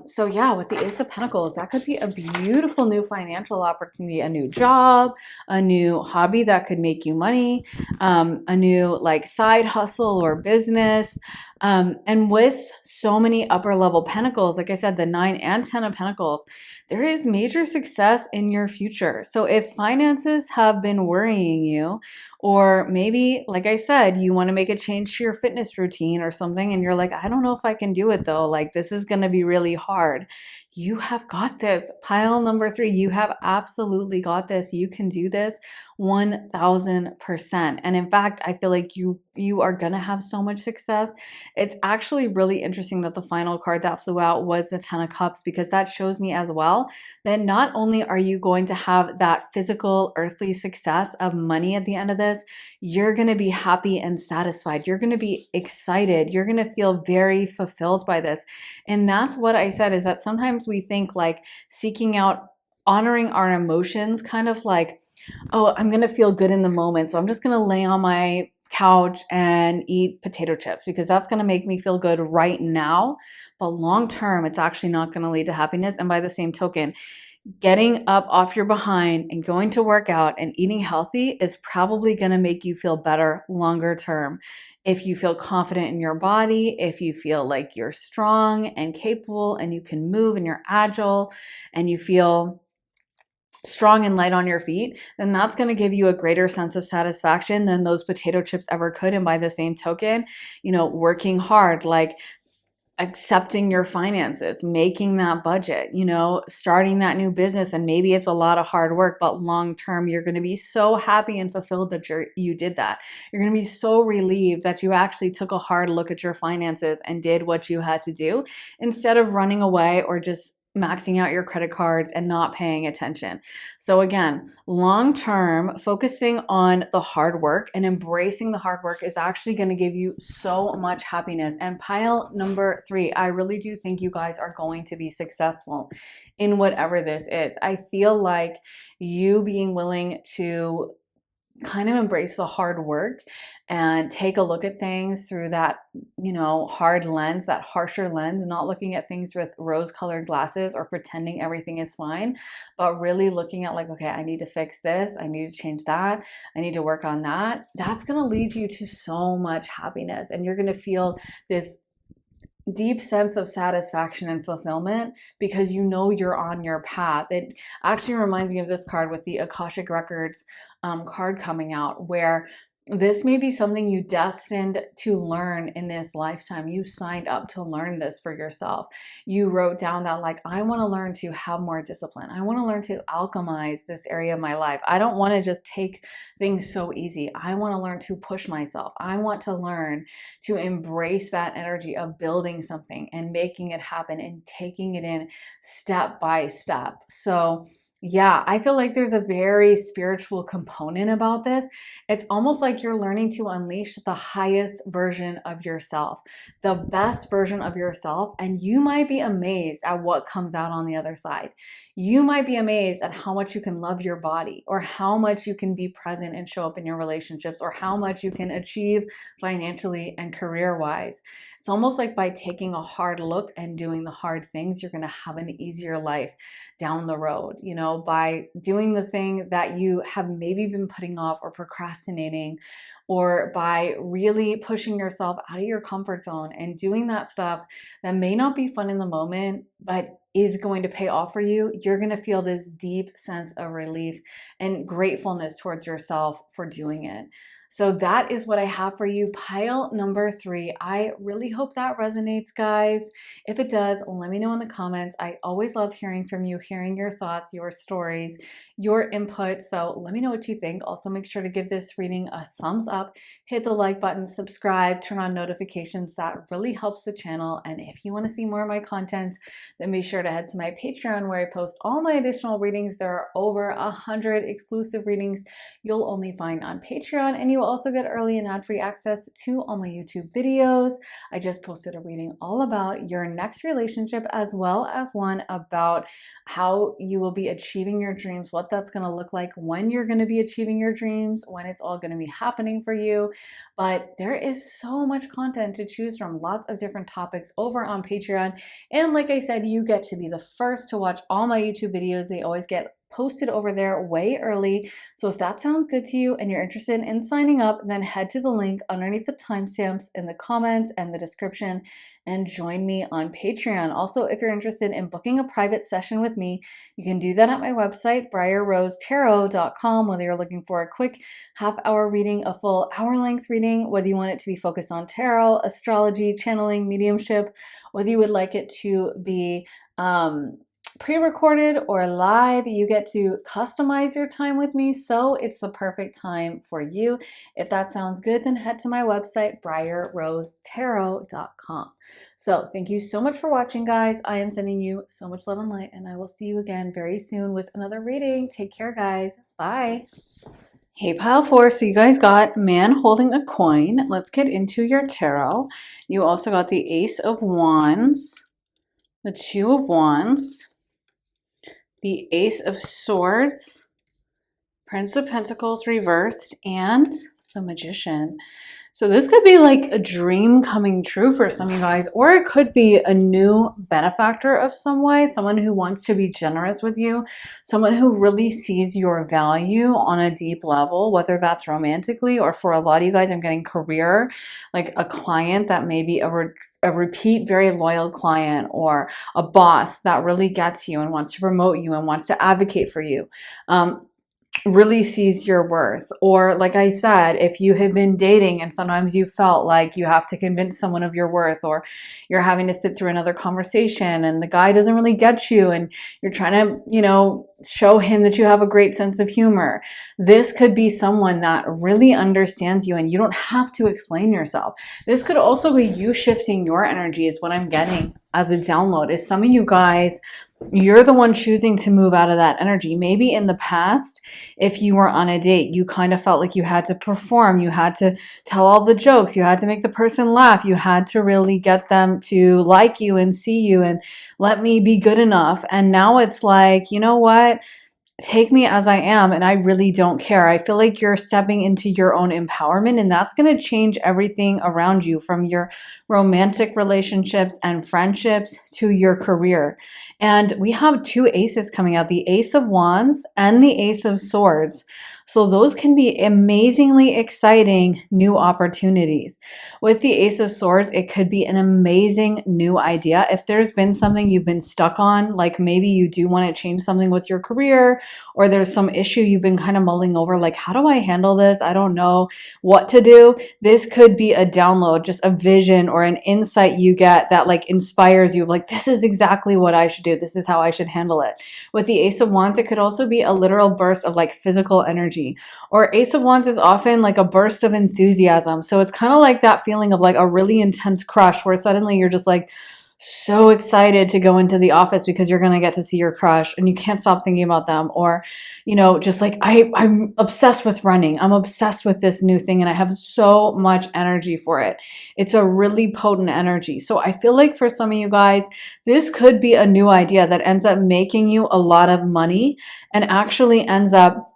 So yeah, with the Ace of Pentacles, that could be a beautiful new financial opportunity, a new job, a new hobby that could make you money, a new like side hustle or business. And with so many upper level pentacles, like I said, the 9 and 10 of Pentacles, there is major success in your future. So if finances have been worrying you, or maybe, like I said, you want to make a change to your fitness routine or something, and you're like, I don't know if I can do it though. Like, this is going to be really hard. You have got this. Pile number 3, you have absolutely got this. You can do this 1000%. And in fact, I feel like you are going to have so much success. It's actually really interesting that the final card that flew out was the 10 of Cups, because that shows me as well that not only are you going to have that physical earthly success of money at the end of this, you're going to be happy and satisfied. You're going to be excited. You're going to feel very fulfilled by this. And that's what I said, is that sometimes we think like seeking out, honoring our emotions, kind of like, oh, I'm going to feel good in the moment, so I'm just going to lay on my couch and eat potato chips because that's going to make me feel good right now. But long term, it's actually not going to lead to happiness. And by the same token, getting up off your behind and going to work out and eating healthy is probably going to make you feel better longer term. If you feel confident in your body, if you feel like you're strong and capable and you can move and you're agile and you feel strong and light on your feet, then that's going to give you a greater sense of satisfaction than those potato chips ever could. And by the same token, working hard, like accepting your finances, making that budget, starting that new business. And maybe it's a lot of hard work, but long term, you're going to be so happy and fulfilled that you did that. You're going to be so relieved that you actually took a hard look at your finances and did what you had to do instead of running away or just maxing out your credit cards and not paying attention. So again, long term, focusing on the hard work and embracing the hard work is actually going to give you so much happiness. And pile number 3, I really do think you guys are going to be successful in whatever this is. I feel like you being willing to kind of embrace the hard work and take a look at things through that, hard lens, that harsher lens, not looking at things with rose-colored glasses or pretending everything is fine, but really looking at like, okay, I need to fix this. I need to change that. I need to work on that. That's going to lead you to so much happiness. And you're going to feel this deep sense of satisfaction and fulfillment because you're on your path. It actually reminds me of this card with the Akashic Records card coming out, where This may be something you destined to learn in this lifetime. You signed up to learn this for yourself. You wrote down that, like, I want to learn to have more discipline. I want to learn to alchemize this area of my life. I don't want to just take things so easy. I want to learn to push myself. I want to learn to embrace that energy of building something and making it happen and taking it in step by step. So, yeah, I feel like there's a very spiritual component about this. It's almost like you're learning to unleash the highest version of yourself, the best version of yourself, and you might be amazed at what comes out on the other side. You might be amazed at how much you can love your body, or how much you can be present and show up in your relationships, or how much you can achieve financially and career-wise. It's almost like by taking a hard look and doing the hard things, you're going to have an easier life down the road, you know, by doing the thing that you have maybe been putting off or procrastinating, or by really pushing yourself out of your comfort zone and doing that stuff that may not be fun in the moment, but is going to pay off for you. You're going to feel this deep sense of relief and gratefulness towards yourself for doing it. So that is what I have for you. Pile number 3. I really hope that resonates, guys. If it does, let me know in the comments. I always love hearing from you, hearing your thoughts, your stories, your input. So let me know what you think. Also, make sure to give this reading a thumbs up, hit the like button, subscribe, turn on notifications. That really helps the channel. And if you want to see more of my content, then be sure to head to my Patreon, where I post all my additional readings. There are over 100 exclusive readings you'll only find on Patreon, and you will also get early and ad-free access to all my YouTube videos. I just posted a reading all about your next relationship, as well as one about how you will be achieving your dreams, what that's going to look like, when you're going to be achieving your dreams, when it's all going to be happening for you. But there is so much content to choose from, lots of different topics over on Patreon. And like I said, you get to be the first to watch all my YouTube videos. They always get posted over there way early. So if that sounds good to you and you're interested in signing up, then head to the link underneath the timestamps in the comments and the description and join me on Patreon. Also, if you're interested in booking a private session with me, you can do that at my website, briarrosetarot.com, whether you're looking for a quick half-hour reading, a full hour-length reading, whether you want it to be focused on tarot, astrology, channeling, mediumship, whether you would like it to be pre-recorded or live. You get to customize your time with me, so it's the perfect time for you. If that sounds good, then head to my website, briarrosetarot.com. So thank you so much for watching, guys. I am sending you so much love and light, and I will see you again very soon with another reading. Take care, guys. Bye. Hey, pile 4, so you guys got man holding a coin. Let's get into your tarot. You also got the Ace of Wands, the Two of Wands, the Ace of Swords, Prince of Pentacles reversed, and the Magician. So this could be like a dream coming true for some of you guys, or it could be a new benefactor of some way, someone who wants to be generous with you, someone who really sees your value on a deep level, whether that's romantically, or for a lot of you guys, I'm getting career, like a client that may be a repeat, very loyal client, or a boss that really gets you and wants to promote you and wants to advocate for you. Really sees your worth. Or like I said, if you have been dating and sometimes you felt like you have to convince someone of your worth, or you're having to sit through another conversation and the guy doesn't really get you and you're trying to, you know, show him that you have a great sense of humor. This could be someone that really understands you and you don't have to explain yourself. This could also be you shifting your energy, is what I'm getting as a download. Is some of you guys, you're the one choosing to move out of that energy. Maybe in the past, if you were on a date, you kind of felt like you had to perform, you had to tell all the jokes, you had to make the person laugh, you had to really get them to like you and see you and let me be good enough. And now it's like, you know what? Take me as I am, and I really don't care. I feel like you're stepping into your own empowerment, and that's going to change everything around you, from your romantic relationships and friendships to your career. And we have two aces coming out, the Ace of Wands and the Ace of Swords. So those can be amazingly exciting new opportunities. With the Ace of Swords, it could be an amazing new idea. If there's been something you've been stuck on, like maybe you do want to change something with your career, or there's some issue you've been kind of mulling over, like, how do I handle this? I don't know what to do. This could be a download, just a vision or an insight you get that like inspires you, like, this is exactly what I should do. This is how I should handle it. With the Ace of Wands, it could also be a literal burst of like physical energy. Or Ace of Wands is often like a burst of enthusiasm. So it's kind of like that feeling of like a really intense crush where suddenly you're just like so excited to go into the office because you're going to get to see your crush and you can't stop thinking about them. Or, just like I'm obsessed with running. I'm obsessed with this new thing and I have so much energy for it. It's a really potent energy. So I feel like for some of you guys, this could be a new idea that ends up making you a lot of money and actually ends up,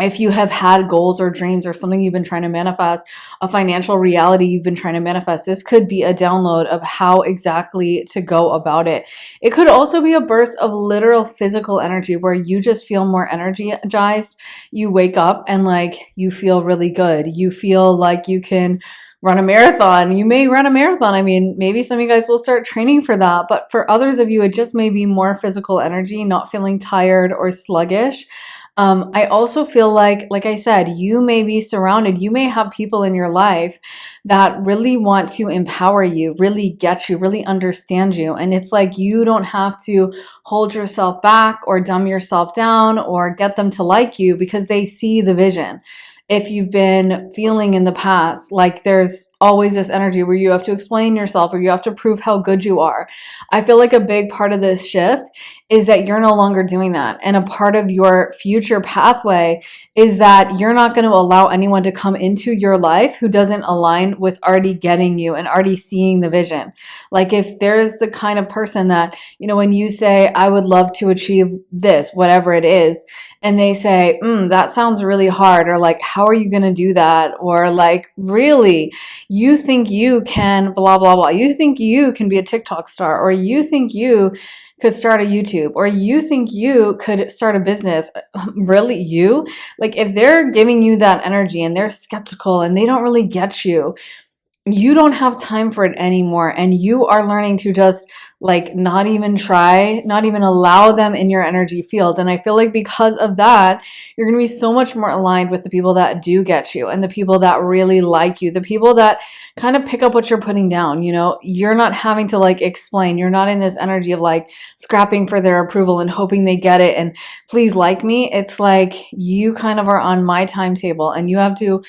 if you have had goals or dreams or something you've been trying to manifest, a financial reality you've been trying to manifest, this could be a download of how exactly to go about it. It could also be a burst of literal physical energy where you just feel more energized. You wake up and like you feel really good. You feel like you can run a marathon. You may run a marathon. I mean, maybe some of you guys will start training for that, but for others of you, it just may be more physical energy, not feeling tired or sluggish. I also feel like I said, you may be surrounded, you may have people in your life that really want to empower you, really get you, really understand you. And it's like you don't have to hold yourself back or dumb yourself down or get them to like you because they see the vision. If you've been feeling in the past like there's always this energy where you have to explain yourself or you have to prove how good you are, I feel like a big part of this shift is that you're no longer doing that. And a part of your future pathway is that you're not going to allow anyone to come into your life who doesn't align with already getting you and already seeing the vision. Like if there's the kind of person that, when you say, I would love to achieve this, whatever it is, and they say, that sounds really hard, or like, how are you going to do that? Or like, really, you think you can blah, blah, blah. You think you can be a TikTok star, or you think you could start a YouTube, or you think you could start a business. Really, you? Like if they're giving you that energy and they're skeptical and they don't really get you, you don't have time for it anymore. And you are learning to just like not even try, not even allow them in your energy field. And I feel like because of that, you're going to be so much more aligned with the people that do get you and the people that really like you, the people that kind of pick up what you're putting down. You're not having to like explain. You're not in this energy of like scrapping for their approval and hoping they get it and please like me. It's like you kind of are on my timetable and you have to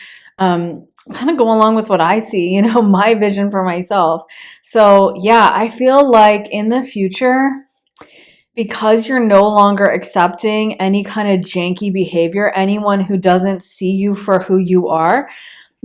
kind of go along with what I see, my vision for myself. So yeah, I feel like in the future, because you're no longer accepting any kind of janky behavior, anyone who doesn't see you for who you are,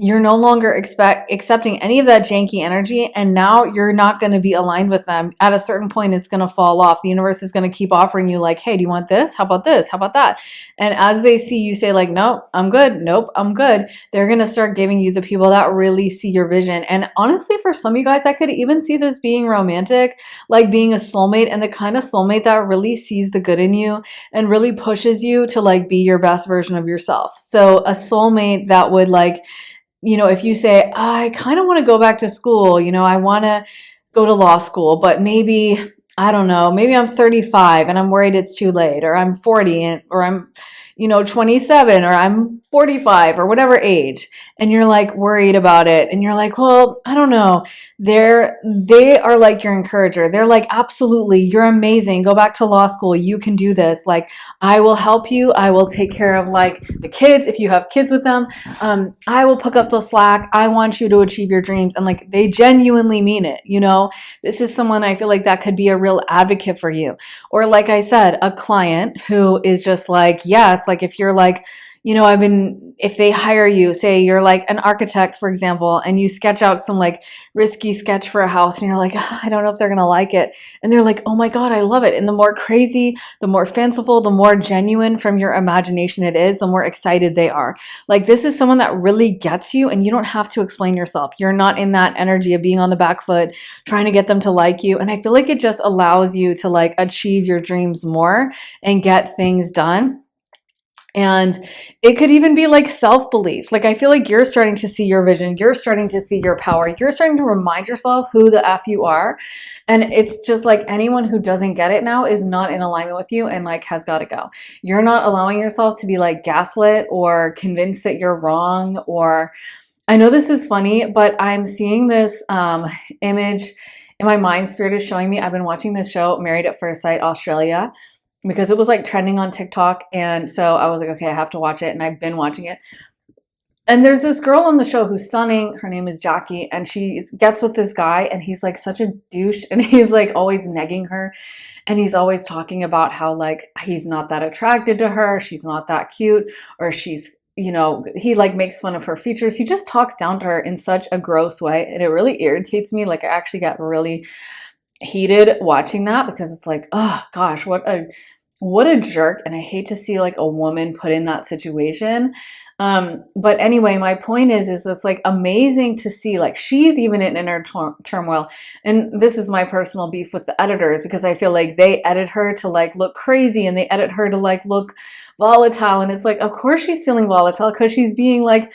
you're no longer accepting any of that janky energy, and now you're not going to be aligned with them. At a certain point, it's going to fall off. The universe is going to keep offering you like, hey, do you want this? How about this? How about that? And as they see you say like, nope, I'm good. Nope, I'm good. They're going to start giving you the people that really see your vision. And honestly, for some of you guys, I could even see this being romantic, like being a soulmate, and the kind of soulmate that really sees the good in you and really pushes you to like be your best version of yourself. So a soulmate that would like, if you say, I kind of want to go back to school, I want to go to law school, but maybe, I don't know, maybe I'm 35 and I'm worried it's too late, or I'm 40 or I'm, 27 or I'm 45 or whatever age. And you're like worried about it. And you're like, well, I don't know. They are like your encourager. They're like, absolutely, you're amazing. Go back to law school. You can do this. Like, I will help you. I will take care of like the kids. If you have kids with them, I will pick up the slack. I want you to achieve your dreams. And like, they genuinely mean it. This is someone I feel like that could be a real advocate for you. Or like I said, a client who is just like, yes, like if you're like, if they hire you, say you're like an architect, for example, and you sketch out some like risky sketch for a house and you're like, I don't know if they're going to like it. And they're like, oh my God, I love it. And the more crazy, the more fanciful, the more genuine from your imagination it is, the more excited they are. Like this is someone that really gets you and you don't have to explain yourself. You're not in that energy of being on the back foot, trying to get them to like you. And I feel like it just allows you to like achieve your dreams more and get things done And it could even be like self-belief. Like, I feel like you're starting to see your vision. You're starting to see your power. You're starting to remind yourself who the F you are. And it's just like anyone who doesn't get it now is not in alignment with you and like has got to go. You're not allowing yourself to be like gaslit or convinced that you're wrong. Or I know this is funny, but I'm seeing this image in my mind. Spirit is showing me. I've been watching this show, Married at First Sight, Australia, because it was like trending on TikTok. And so I was like, okay, I have to watch it. And I've been watching it. And there's this girl on the show who's stunning. Her name is Jackie. And she gets with this guy and he's like such a douche. And he's like always negging her. And he's always talking about how like he's not that attracted to her. She's not that cute. Or she's, you know, he like makes fun of her features. He just talks down to her in such a gross way. And it really irritates me. Like I actually got really heated watching that because it's like, oh gosh, what a jerk. And I hate to see like a woman put in that situation. But anyway, my point is it's like amazing to see, like she's even in inner turmoil. And this is my personal beef with the editors, because I feel like they edit her to like look crazy and they edit her to like look volatile. And it's like, of course she's feeling volatile because she's being like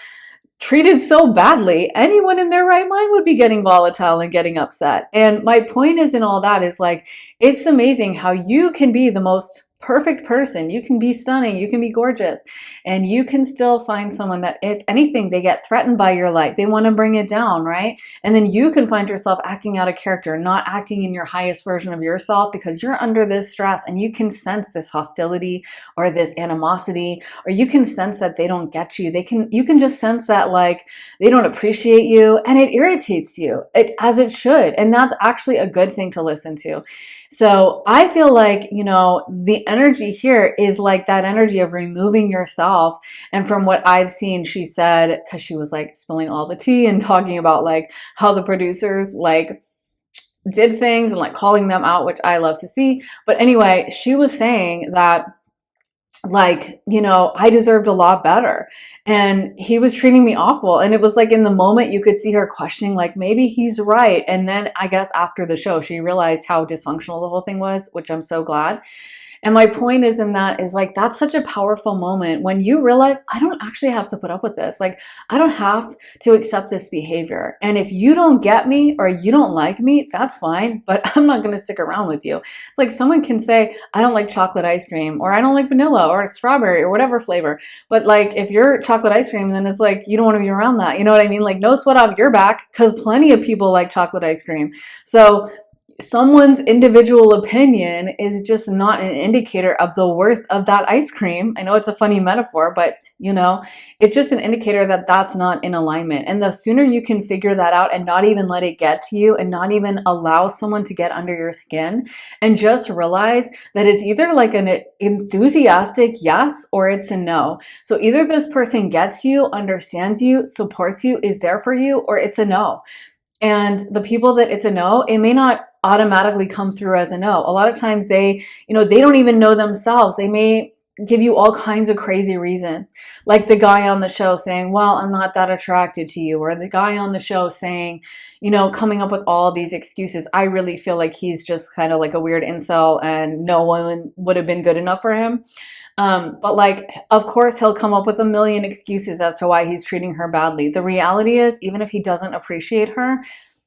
treated so badly. Anyone in their right mind would be getting volatile and getting upset. And my point is in all that is like, it's amazing how you can be the most perfect person. You can be stunning, you can be gorgeous, and you can still find someone that, if anything, they get threatened by your light. They want to bring it down, right? And then you can find yourself acting out of character, not acting in your highest version of yourself because you're under this stress and you can sense this hostility or this animosity, or you can sense that they don't get you. You can just sense that like they don't appreciate you, and it irritates you, as it should. And that's actually a good thing to listen to. So I feel like, you know, the energy here is like that energy of removing yourself. And from what I've seen, she said, because she was like spilling all the tea and talking about like how the producers like did things and like calling them out, which I love to see. But anyway, she was saying that like, you know, I deserved a lot better and he was treating me awful. And it was like in the moment you could see her questioning, like maybe he's right. And then I guess after the show, she realized how dysfunctional the whole thing was, which I'm so glad. And my point is in that is like, that's such a powerful moment when you realize I don't actually have to put up with this. Like, I don't have to accept this behavior. And if you don't get me or you don't like me, that's fine, but I'm not going to stick around with you. It's like someone can say, I don't like chocolate ice cream, or I don't like vanilla or strawberry or whatever flavor. But like, if you're chocolate ice cream, then it's like, you don't want to be around that. You know what I mean? Like, no sweat off your back, because plenty of people like chocolate ice cream. So someone's individual opinion is just not an indicator of the worth of that ice cream. I know it's a funny metaphor, but you know, it's just an indicator that that's not in alignment. And the sooner you can figure that out and not even let it get to you and not even allow someone to get under your skin, and just realize that it's either like an enthusiastic yes or it's a no. So either this person gets you, understands you, supports you, is there for you, or it's a no. And the people that it's a no, it may not automatically come through as a no. A lot of times they don't even know themselves. They may give you all kinds of crazy reasons. Like the guy on the show saying, well, I'm not that attracted to you. Or the guy on the show saying, you know, coming up with all these excuses. I really feel like he's just kind of like a weird incel and no one would have been good enough for him. But like, of course, he'll come up with a million excuses as to why he's treating her badly. The reality is, even if he doesn't appreciate her,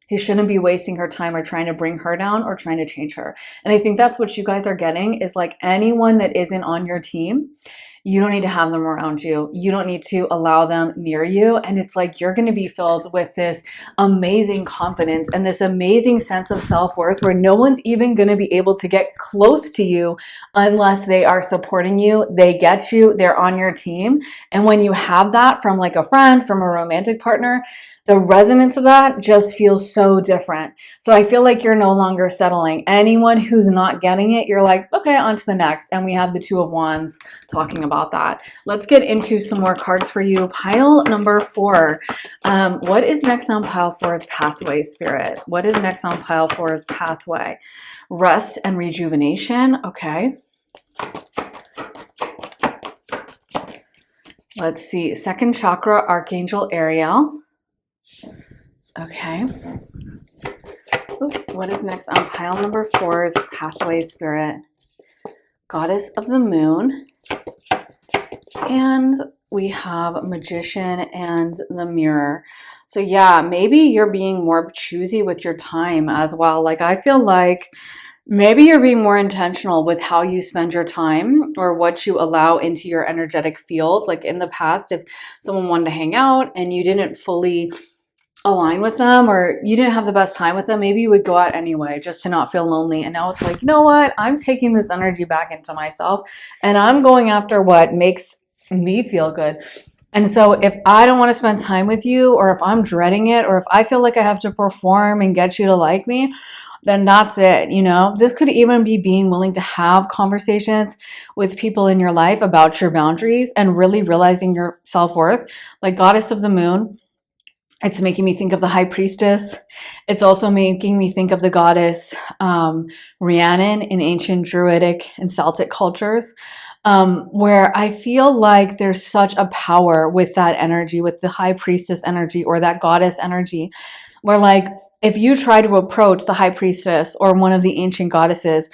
he shouldn't be wasting her time or trying to bring her down or trying to change her. And I think that's what you guys are getting, is like anyone that isn't on your team, you don't need to have them around you. You don't need to allow them near you. And it's like you're going to be filled with this amazing confidence and this amazing sense of self-worth where no one's even going to be able to get close to you unless they are supporting you, they get you, they're on your team. And when you have that from like a friend, from a romantic partner, the resonance of that just feels so different. So I feel like you're no longer settling. Anyone who's not getting it, you're like, okay, on to the next. And we have the Two of Wands talking about that. Let's get into some more cards for you. Pile number 4. What is next on pile 4's pathway, Spirit? What is next on pile 4's pathway? Rest and rejuvenation. Okay. Let's see. Second chakra, Archangel Ariel. Okay. Ooh, what is next on pile number 4's pathway, Spirit? Goddess of the Moon. And we have Magician and the Mirror. So yeah, maybe you're being more choosy with your time as well. Like I feel like maybe you're being more intentional with how you spend your time or what you allow into your energetic field. Like in the past, if someone wanted to hang out and you didn't fully align with them or you didn't have the best time with them, maybe you would go out anyway just to not feel lonely. And now it's like, you know what? I'm taking this energy back into myself and I'm going after what makes me feel good. And so if I don't want to spend time with you, or if I'm dreading it, or if I feel like I have to perform and get you to like me, then that's it. You know, this could even be being willing to have conversations with people in your life about your boundaries and really realizing your self-worth. Like Goddess of the Moon, it's making me think of the High Priestess. It's also making me think of the goddess Rhiannon in ancient Druidic and Celtic cultures, where I feel like there's such a power with that energy, with the High Priestess energy or that goddess energy, where like if you try to approach the High Priestess or one of the ancient goddesses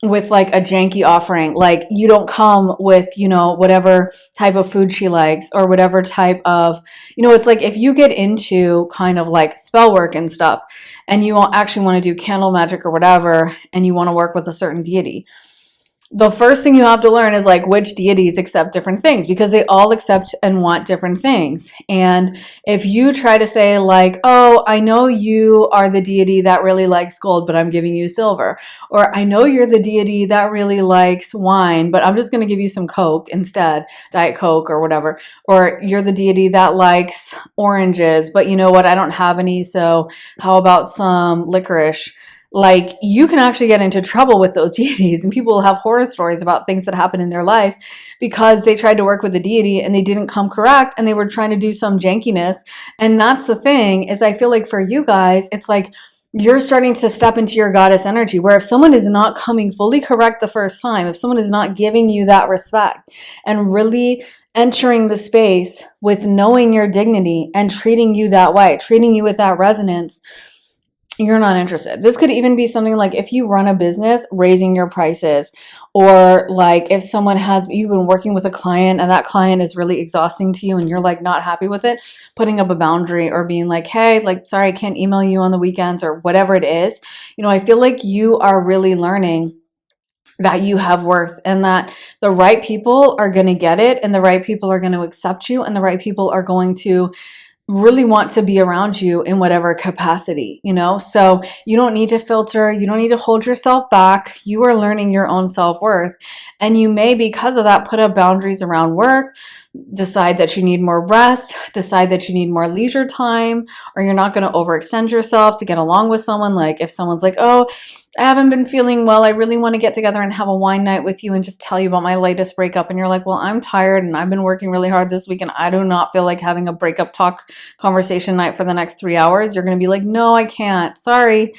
with like a janky offering, like you don't come with, you know, whatever type of food she likes or whatever type of, you know, it's like if you get into kind of like spell work and stuff and you actually want to do candle magic or whatever and you want to work with a certain deity, the first thing you have to learn is like which deities accept different things, because they all accept and want different things. And if you try to say like, oh, I know you are the deity that really likes gold, but I'm giving you silver, or I know you're the deity that really likes wine, but I'm just going to give you some Coke instead, Diet Coke or whatever, or you're the deity that likes oranges, but you know what, I don't have any, so how about some licorice? Like you can actually get into trouble with those deities, and people will have horror stories about things that happen in their life because they tried to work with the deity and they didn't come correct and they were trying to do some jankiness. And that's the thing, is I feel like for you guys, it's like you're starting to step into your goddess energy, where if someone is not coming fully correct the first time, if someone is not giving you that respect and really entering the space with knowing your dignity and treating you that way, treating you with that resonance, you're not interested. This could even be something like if you run a business, raising your prices, or like if you've been working with a client and that client is really exhausting to you and you're like not happy with it, putting up a boundary or being like, hey, like, sorry, I can't email you on the weekends or whatever it is. You know, I feel like you are really learning that you have worth and that the right people are going to get it and the right people are going to accept you and the right people are going to really want to be around you in whatever capacity, you know? So you don't need to filter. You don't need to hold yourself back. You are learning your own self-worth. And you may, because of that, put up boundaries around work, decide that you need more rest, decide that you need more leisure time, or you're not going to overextend yourself to get along with someone. Like if someone's like, oh, I haven't been feeling well, I really want to get together and have a wine night with you and just tell you about my latest breakup. And you're like, well, I'm tired and I've been working really hard this week and I do not feel like having a breakup talk conversation night for the next 3 hours. You're going to be like, no, I can't. Sorry.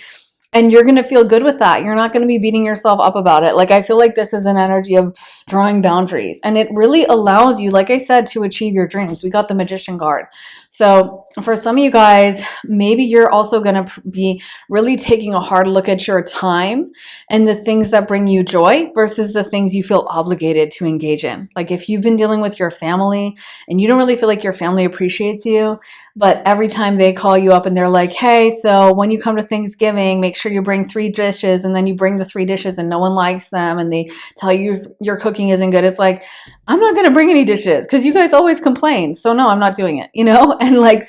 And you're going to feel good with that. You're not going to be beating yourself up about it. Like, I feel like this is an energy of drawing boundaries. And it really allows you, like I said, to achieve your dreams. We got the Magician card. So for some of you guys, maybe you're also going to be really taking a hard look at your time and the things that bring you joy versus the things you feel obligated to engage in. Like if you've been dealing with your family and you don't really feel like your family appreciates you, but every time they call you up and they're like, hey, so when you come to Thanksgiving, make sure you bring 3 dishes, and then you bring the 3 dishes and no one likes them and they tell you your cooking isn't good. It's like, I'm not going to bring any dishes because you guys always complain. So no, I'm not doing it, you know, and like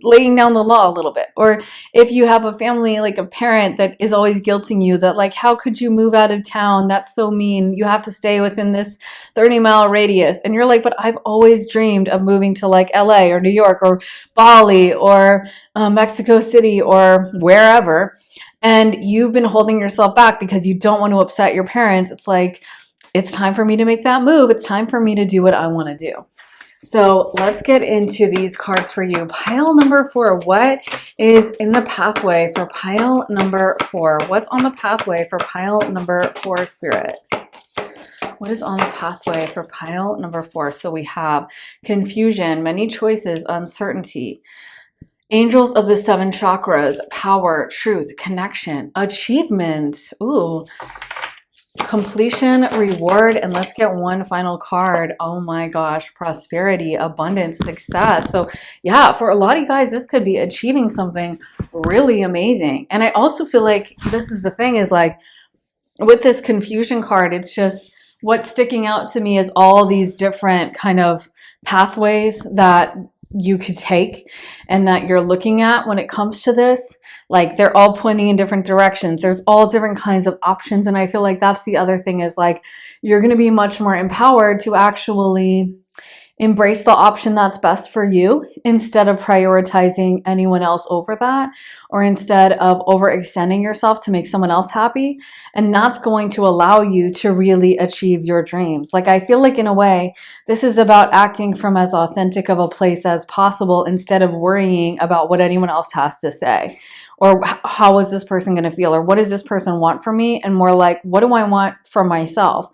laying down the law a little bit. Or if you have a family, like a parent that is always guilting you that like, how could you move out of town? That's so mean. You have to stay within this 30-mile radius. And you're like, but I've always dreamed of moving to like LA or New York or Bali or Mexico City or wherever. And you've been holding yourself back because you don't want to upset your parents. It's like, it's time for me to make that move. It's time for me to do what I want to do. So let's get into these cards for you. Pile number 4. What is in the pathway for pile number 4? What's on the pathway for pile number 4, Spirit? What is on the pathway for pile number 4? So we have confusion, many choices, uncertainty, angels of the 7 chakras, power, truth, connection, achievement. Ooh. Completion, reward, and let's get one final card. Oh my gosh, prosperity, abundance, success. So yeah, for a lot of you guys, this could be achieving something really amazing. And I also feel like this is the thing is like with this confusion card, it's just what's sticking out to me is all these different kind of pathways that you could take and that you're looking at when it comes to this. Like they're all pointing in different directions. There's all different kinds of options. And I feel like that's the other thing is like you're going to be much more empowered to actually embrace the option that's best for you instead of prioritizing anyone else over that, or instead of overextending yourself to make someone else happy. And that's going to allow you to really achieve your dreams. Like, I feel like in a way, this is about acting from as authentic of a place as possible instead of worrying about what anyone else has to say. Or how is this person going to feel? Or what does this person want from me? And more like, what do I want for myself?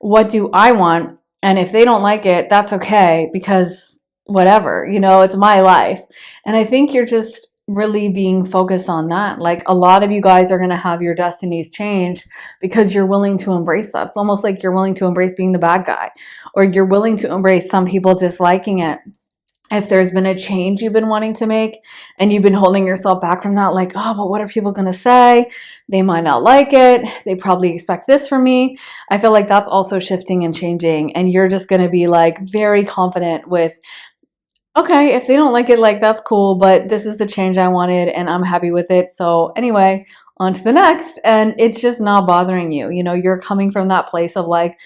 What do I want? And if they don't like it, that's okay because whatever, it's my life. And I think you're just really being focused on that. Like a lot of you guys are going to have your destinies change because you're willing to embrace that. It's almost like you're willing to embrace being the bad guy, or you're willing to embrace some people disliking it. If there's been a change you've been wanting to make and you've been holding yourself back from that, like, oh, but what are people going to say? They might not like it. They probably expect this from me. I feel like that's also shifting and changing. And you're just going to be like very confident with, okay, if they don't like it, like that's cool, but this is the change I wanted and I'm happy with it. So anyway, on to the next. And it's just not bothering you. You're coming from that place of like,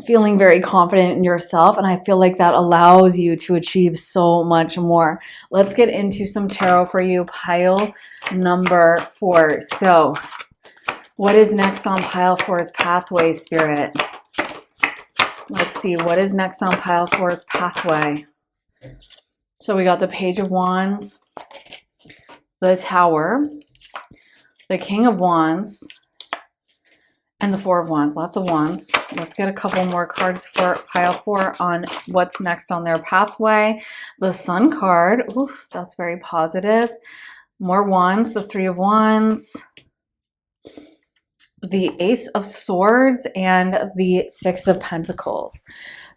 feeling very confident in yourself, and I feel like that allows you to achieve so much more. Let's get into some tarot for you. Pile number 4. So what is next on pile 4's pathway, Spirit? Let's see, what is next on pile 4's pathway? So we got the Page of Wands, the Tower, the King of Wands, and the Four of Wands. Lots of wands. Let's get a couple more cards for pile 4 on what's next on their pathway. The Sun card. Oof, that's very positive. More wands. The Three of Wands. The Ace of Swords and the Six of Pentacles.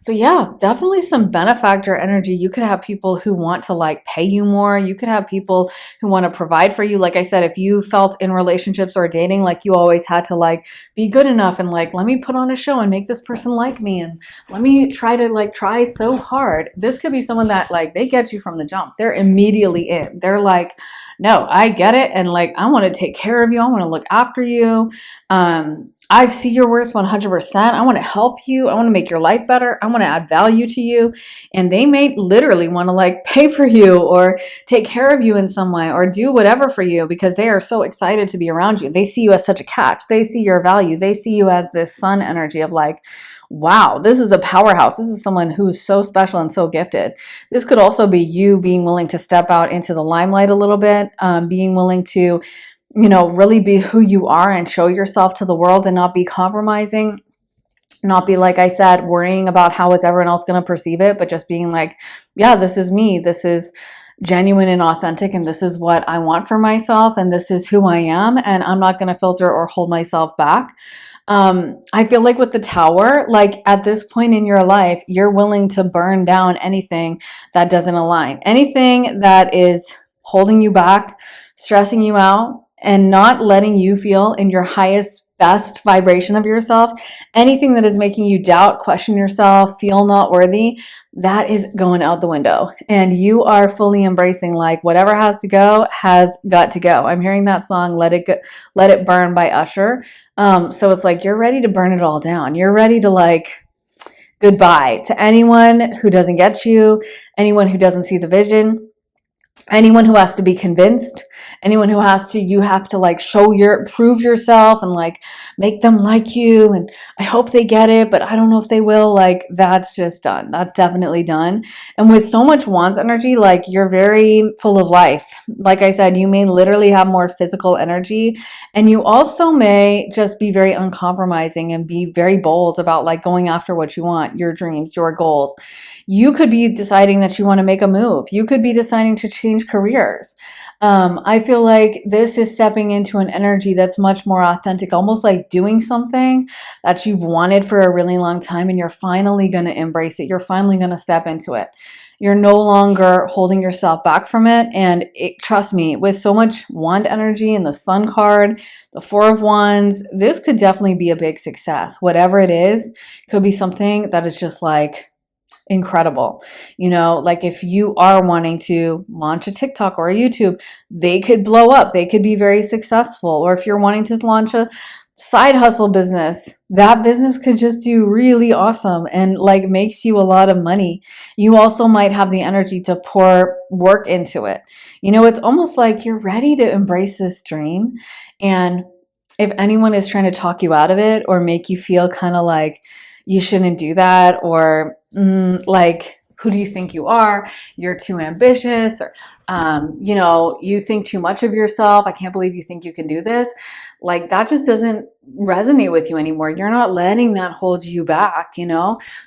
So yeah, definitely some benefactor energy. You could have people who want to like pay you more. You could have people who want to provide for you. Like I said, if you felt in relationships or dating like you always had to like be good enough and like, let me put on a show and make this person like me, and let me try so hard. This could be someone that like they get you from the jump. They're immediately in. They're like, no, I get it. And like, I want to take care of you. I want to look after you. I see your worth 100%. I want to help you. I want to make your life better. I want to add value to you. And they may literally want to like pay for you or take care of you in some way or do whatever for you because they are so excited to be around you. They see you as such a catch. They see your value. They see you as this sun energy of like, wow, this is a powerhouse. This is someone who's so special and so gifted. This could also be you being willing to step out into the limelight a little bit, being willing to really be who you are and show yourself to the world and not be compromising, not be, like I said, worrying about how is everyone else going to perceive it, but just being like, yeah, this is me. This is genuine and authentic, and this is what I want for myself, and this is who I am, and I'm not going to filter or hold myself back. I feel like with the Tower, like at this point in your life, you're willing to burn down anything that doesn't align, anything that is holding you back, stressing you out, and not letting you feel in your highest, best vibration of yourself. Anything that is making you doubt, question yourself, feel not worthy, that is going out the window. And you are fully embracing like whatever has to go has got to go. I'm hearing that song, Let It Go, Let It Burn by Usher. So it's like you're ready to burn it all down. You're ready to like goodbye to anyone who doesn't get you, anyone who doesn't see the vision, anyone who has to be convinced, anyone who you have to like prove yourself and like make them like you. And I hope they get it, but I don't know if they will. Like that's just done. That's definitely done. And with so much Wands energy, like you're very full of life. Like I said, you may literally have more physical energy, and you also may just be very uncompromising and be very bold about like going after what you want, your dreams, your goals. You could be deciding that you want to make a move. You could be deciding to change careers. I feel like this is stepping into an energy that's much more authentic, almost like doing something that you've wanted for a really long time and you're finally going to embrace it. You're finally going to step into it. You're no longer holding yourself back from it. And trust me, with so much wand energy and the sun card, the four of wands, this could definitely be a big success. Whatever it is, could be something that is just like incredible. Like if you are wanting to launch a TikTok or a YouTube, they could blow up. They could be very successful. Or if you're wanting to launch a side hustle business, that business could just do really awesome and like makes you a lot of money. You also might have the energy to pour work into it. It's almost like you're ready to embrace this dream. And if anyone is trying to talk you out of it or make you feel kind of like you shouldn't do that, or like, who do you think you are? You're too ambitious, or you think too much of yourself. I can't believe you think you can do this. Like, that just doesn't resonate with you anymore. You're not letting that hold you back,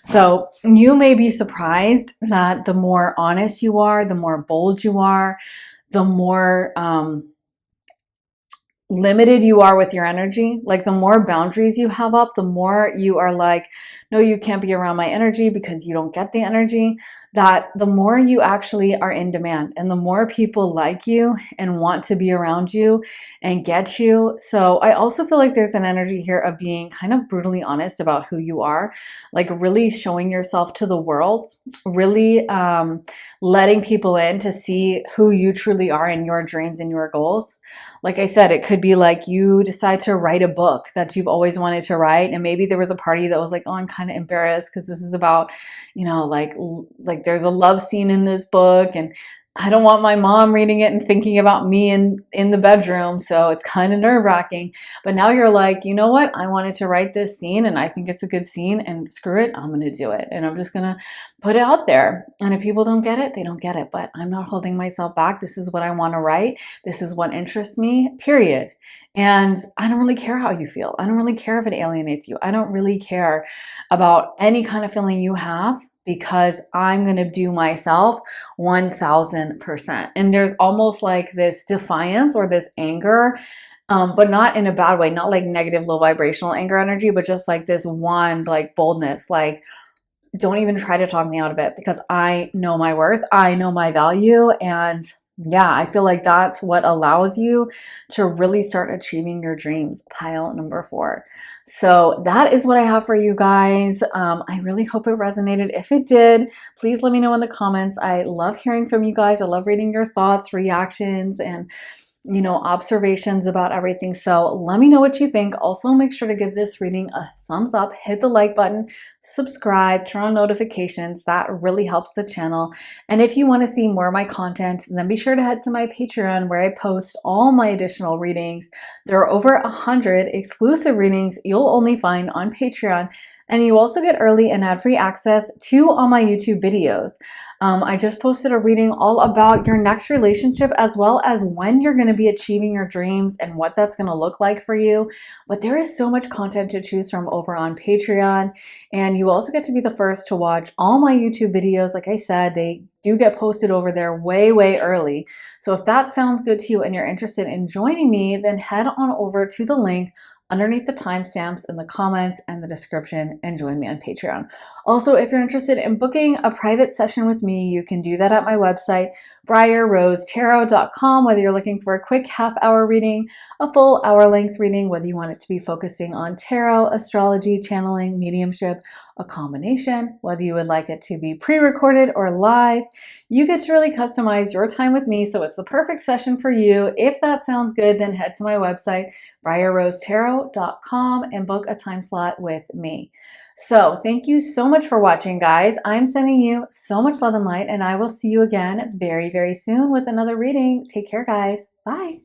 So you may be surprised that the more honest you are, the more bold you are, the more limited you are with your energy. Like, the more boundaries you have up, the more you are like, no, you can't be around my energy because you don't get the energy. That the more you actually are in demand and the more people like you and want to be around you and get you. So I also feel like there's an energy here of being kind of brutally honest about who you are, like really showing yourself to the world, really letting people in to see who you truly are in your dreams and your goals. Like I said, it could be like you decide to write a book that you've always wanted to write. And maybe there was a party that was like, oh, I'm kind of embarrassed because this is about, like there's a love scene in this book and I don't want my mom reading it and thinking about me in the bedroom. So it's kind of nerve wracking. But now you're like, you know what? I wanted to write this scene and I think it's a good scene, and screw it, I'm going to do it. And I'm just going to put it out there. And if people don't get it, they don't get it. But I'm not holding myself back. This is what I want to write. This is what interests me, period. And I don't really care how you feel. I don't really care if it alienates you. I don't really care about any kind of feeling you have, because I'm going to do myself 1000%. And there's almost like this defiance or this anger, but not in a bad way, not like negative, low vibrational anger energy, but just like this one, like boldness, like, don't even try to talk me out of it because I know my worth. I know my value. And yeah, I feel like that's what allows you to really start achieving your dreams. Pile number 4. So that is what I have for you guys. I really hope it resonated. If it did, please let me know in the comments. I love hearing from you guys. I love reading your thoughts, reactions, and observations about everything. So let me know what you think. Also, make sure to give this reading a thumbs up, hit the like button, subscribe, turn on notifications. That really helps the channel. And if you want to see more of my content, then be sure to head to my Patreon, where I post all my additional readings. There are over 100 exclusive readings you'll only find on Patreon. And you also get early and ad-free access to all my YouTube videos. I just posted a reading all about your next relationship, as well as when you're going to be achieving your dreams and what that's going to look like for you. But there is so much content to choose from over on Patreon. And you also get to be the first to watch all my YouTube videos. Like I said, they do get posted over there way, way early. So if that sounds good to you and you're interested in joining me, then head on over to the link underneath the timestamps in the comments and the description and join me on Patreon. Also, if you're interested in booking a private session with me, you can do that at my website, briarrosetarot.com, whether you're looking for a quick half-hour reading, a full hour-length reading, whether you want it to be focusing on tarot, astrology, channeling, mediumship, a combination, whether you would like it to be pre-recorded or live. You get to really customize your time with me, so it's the perfect session for you. If that sounds good, then head to my website, briarrosetarot.com, and book a time slot with me. So thank you so much for watching, guys. I'm sending you so much love and light, and I will see you again very, very soon with another reading. Take care, guys. Bye.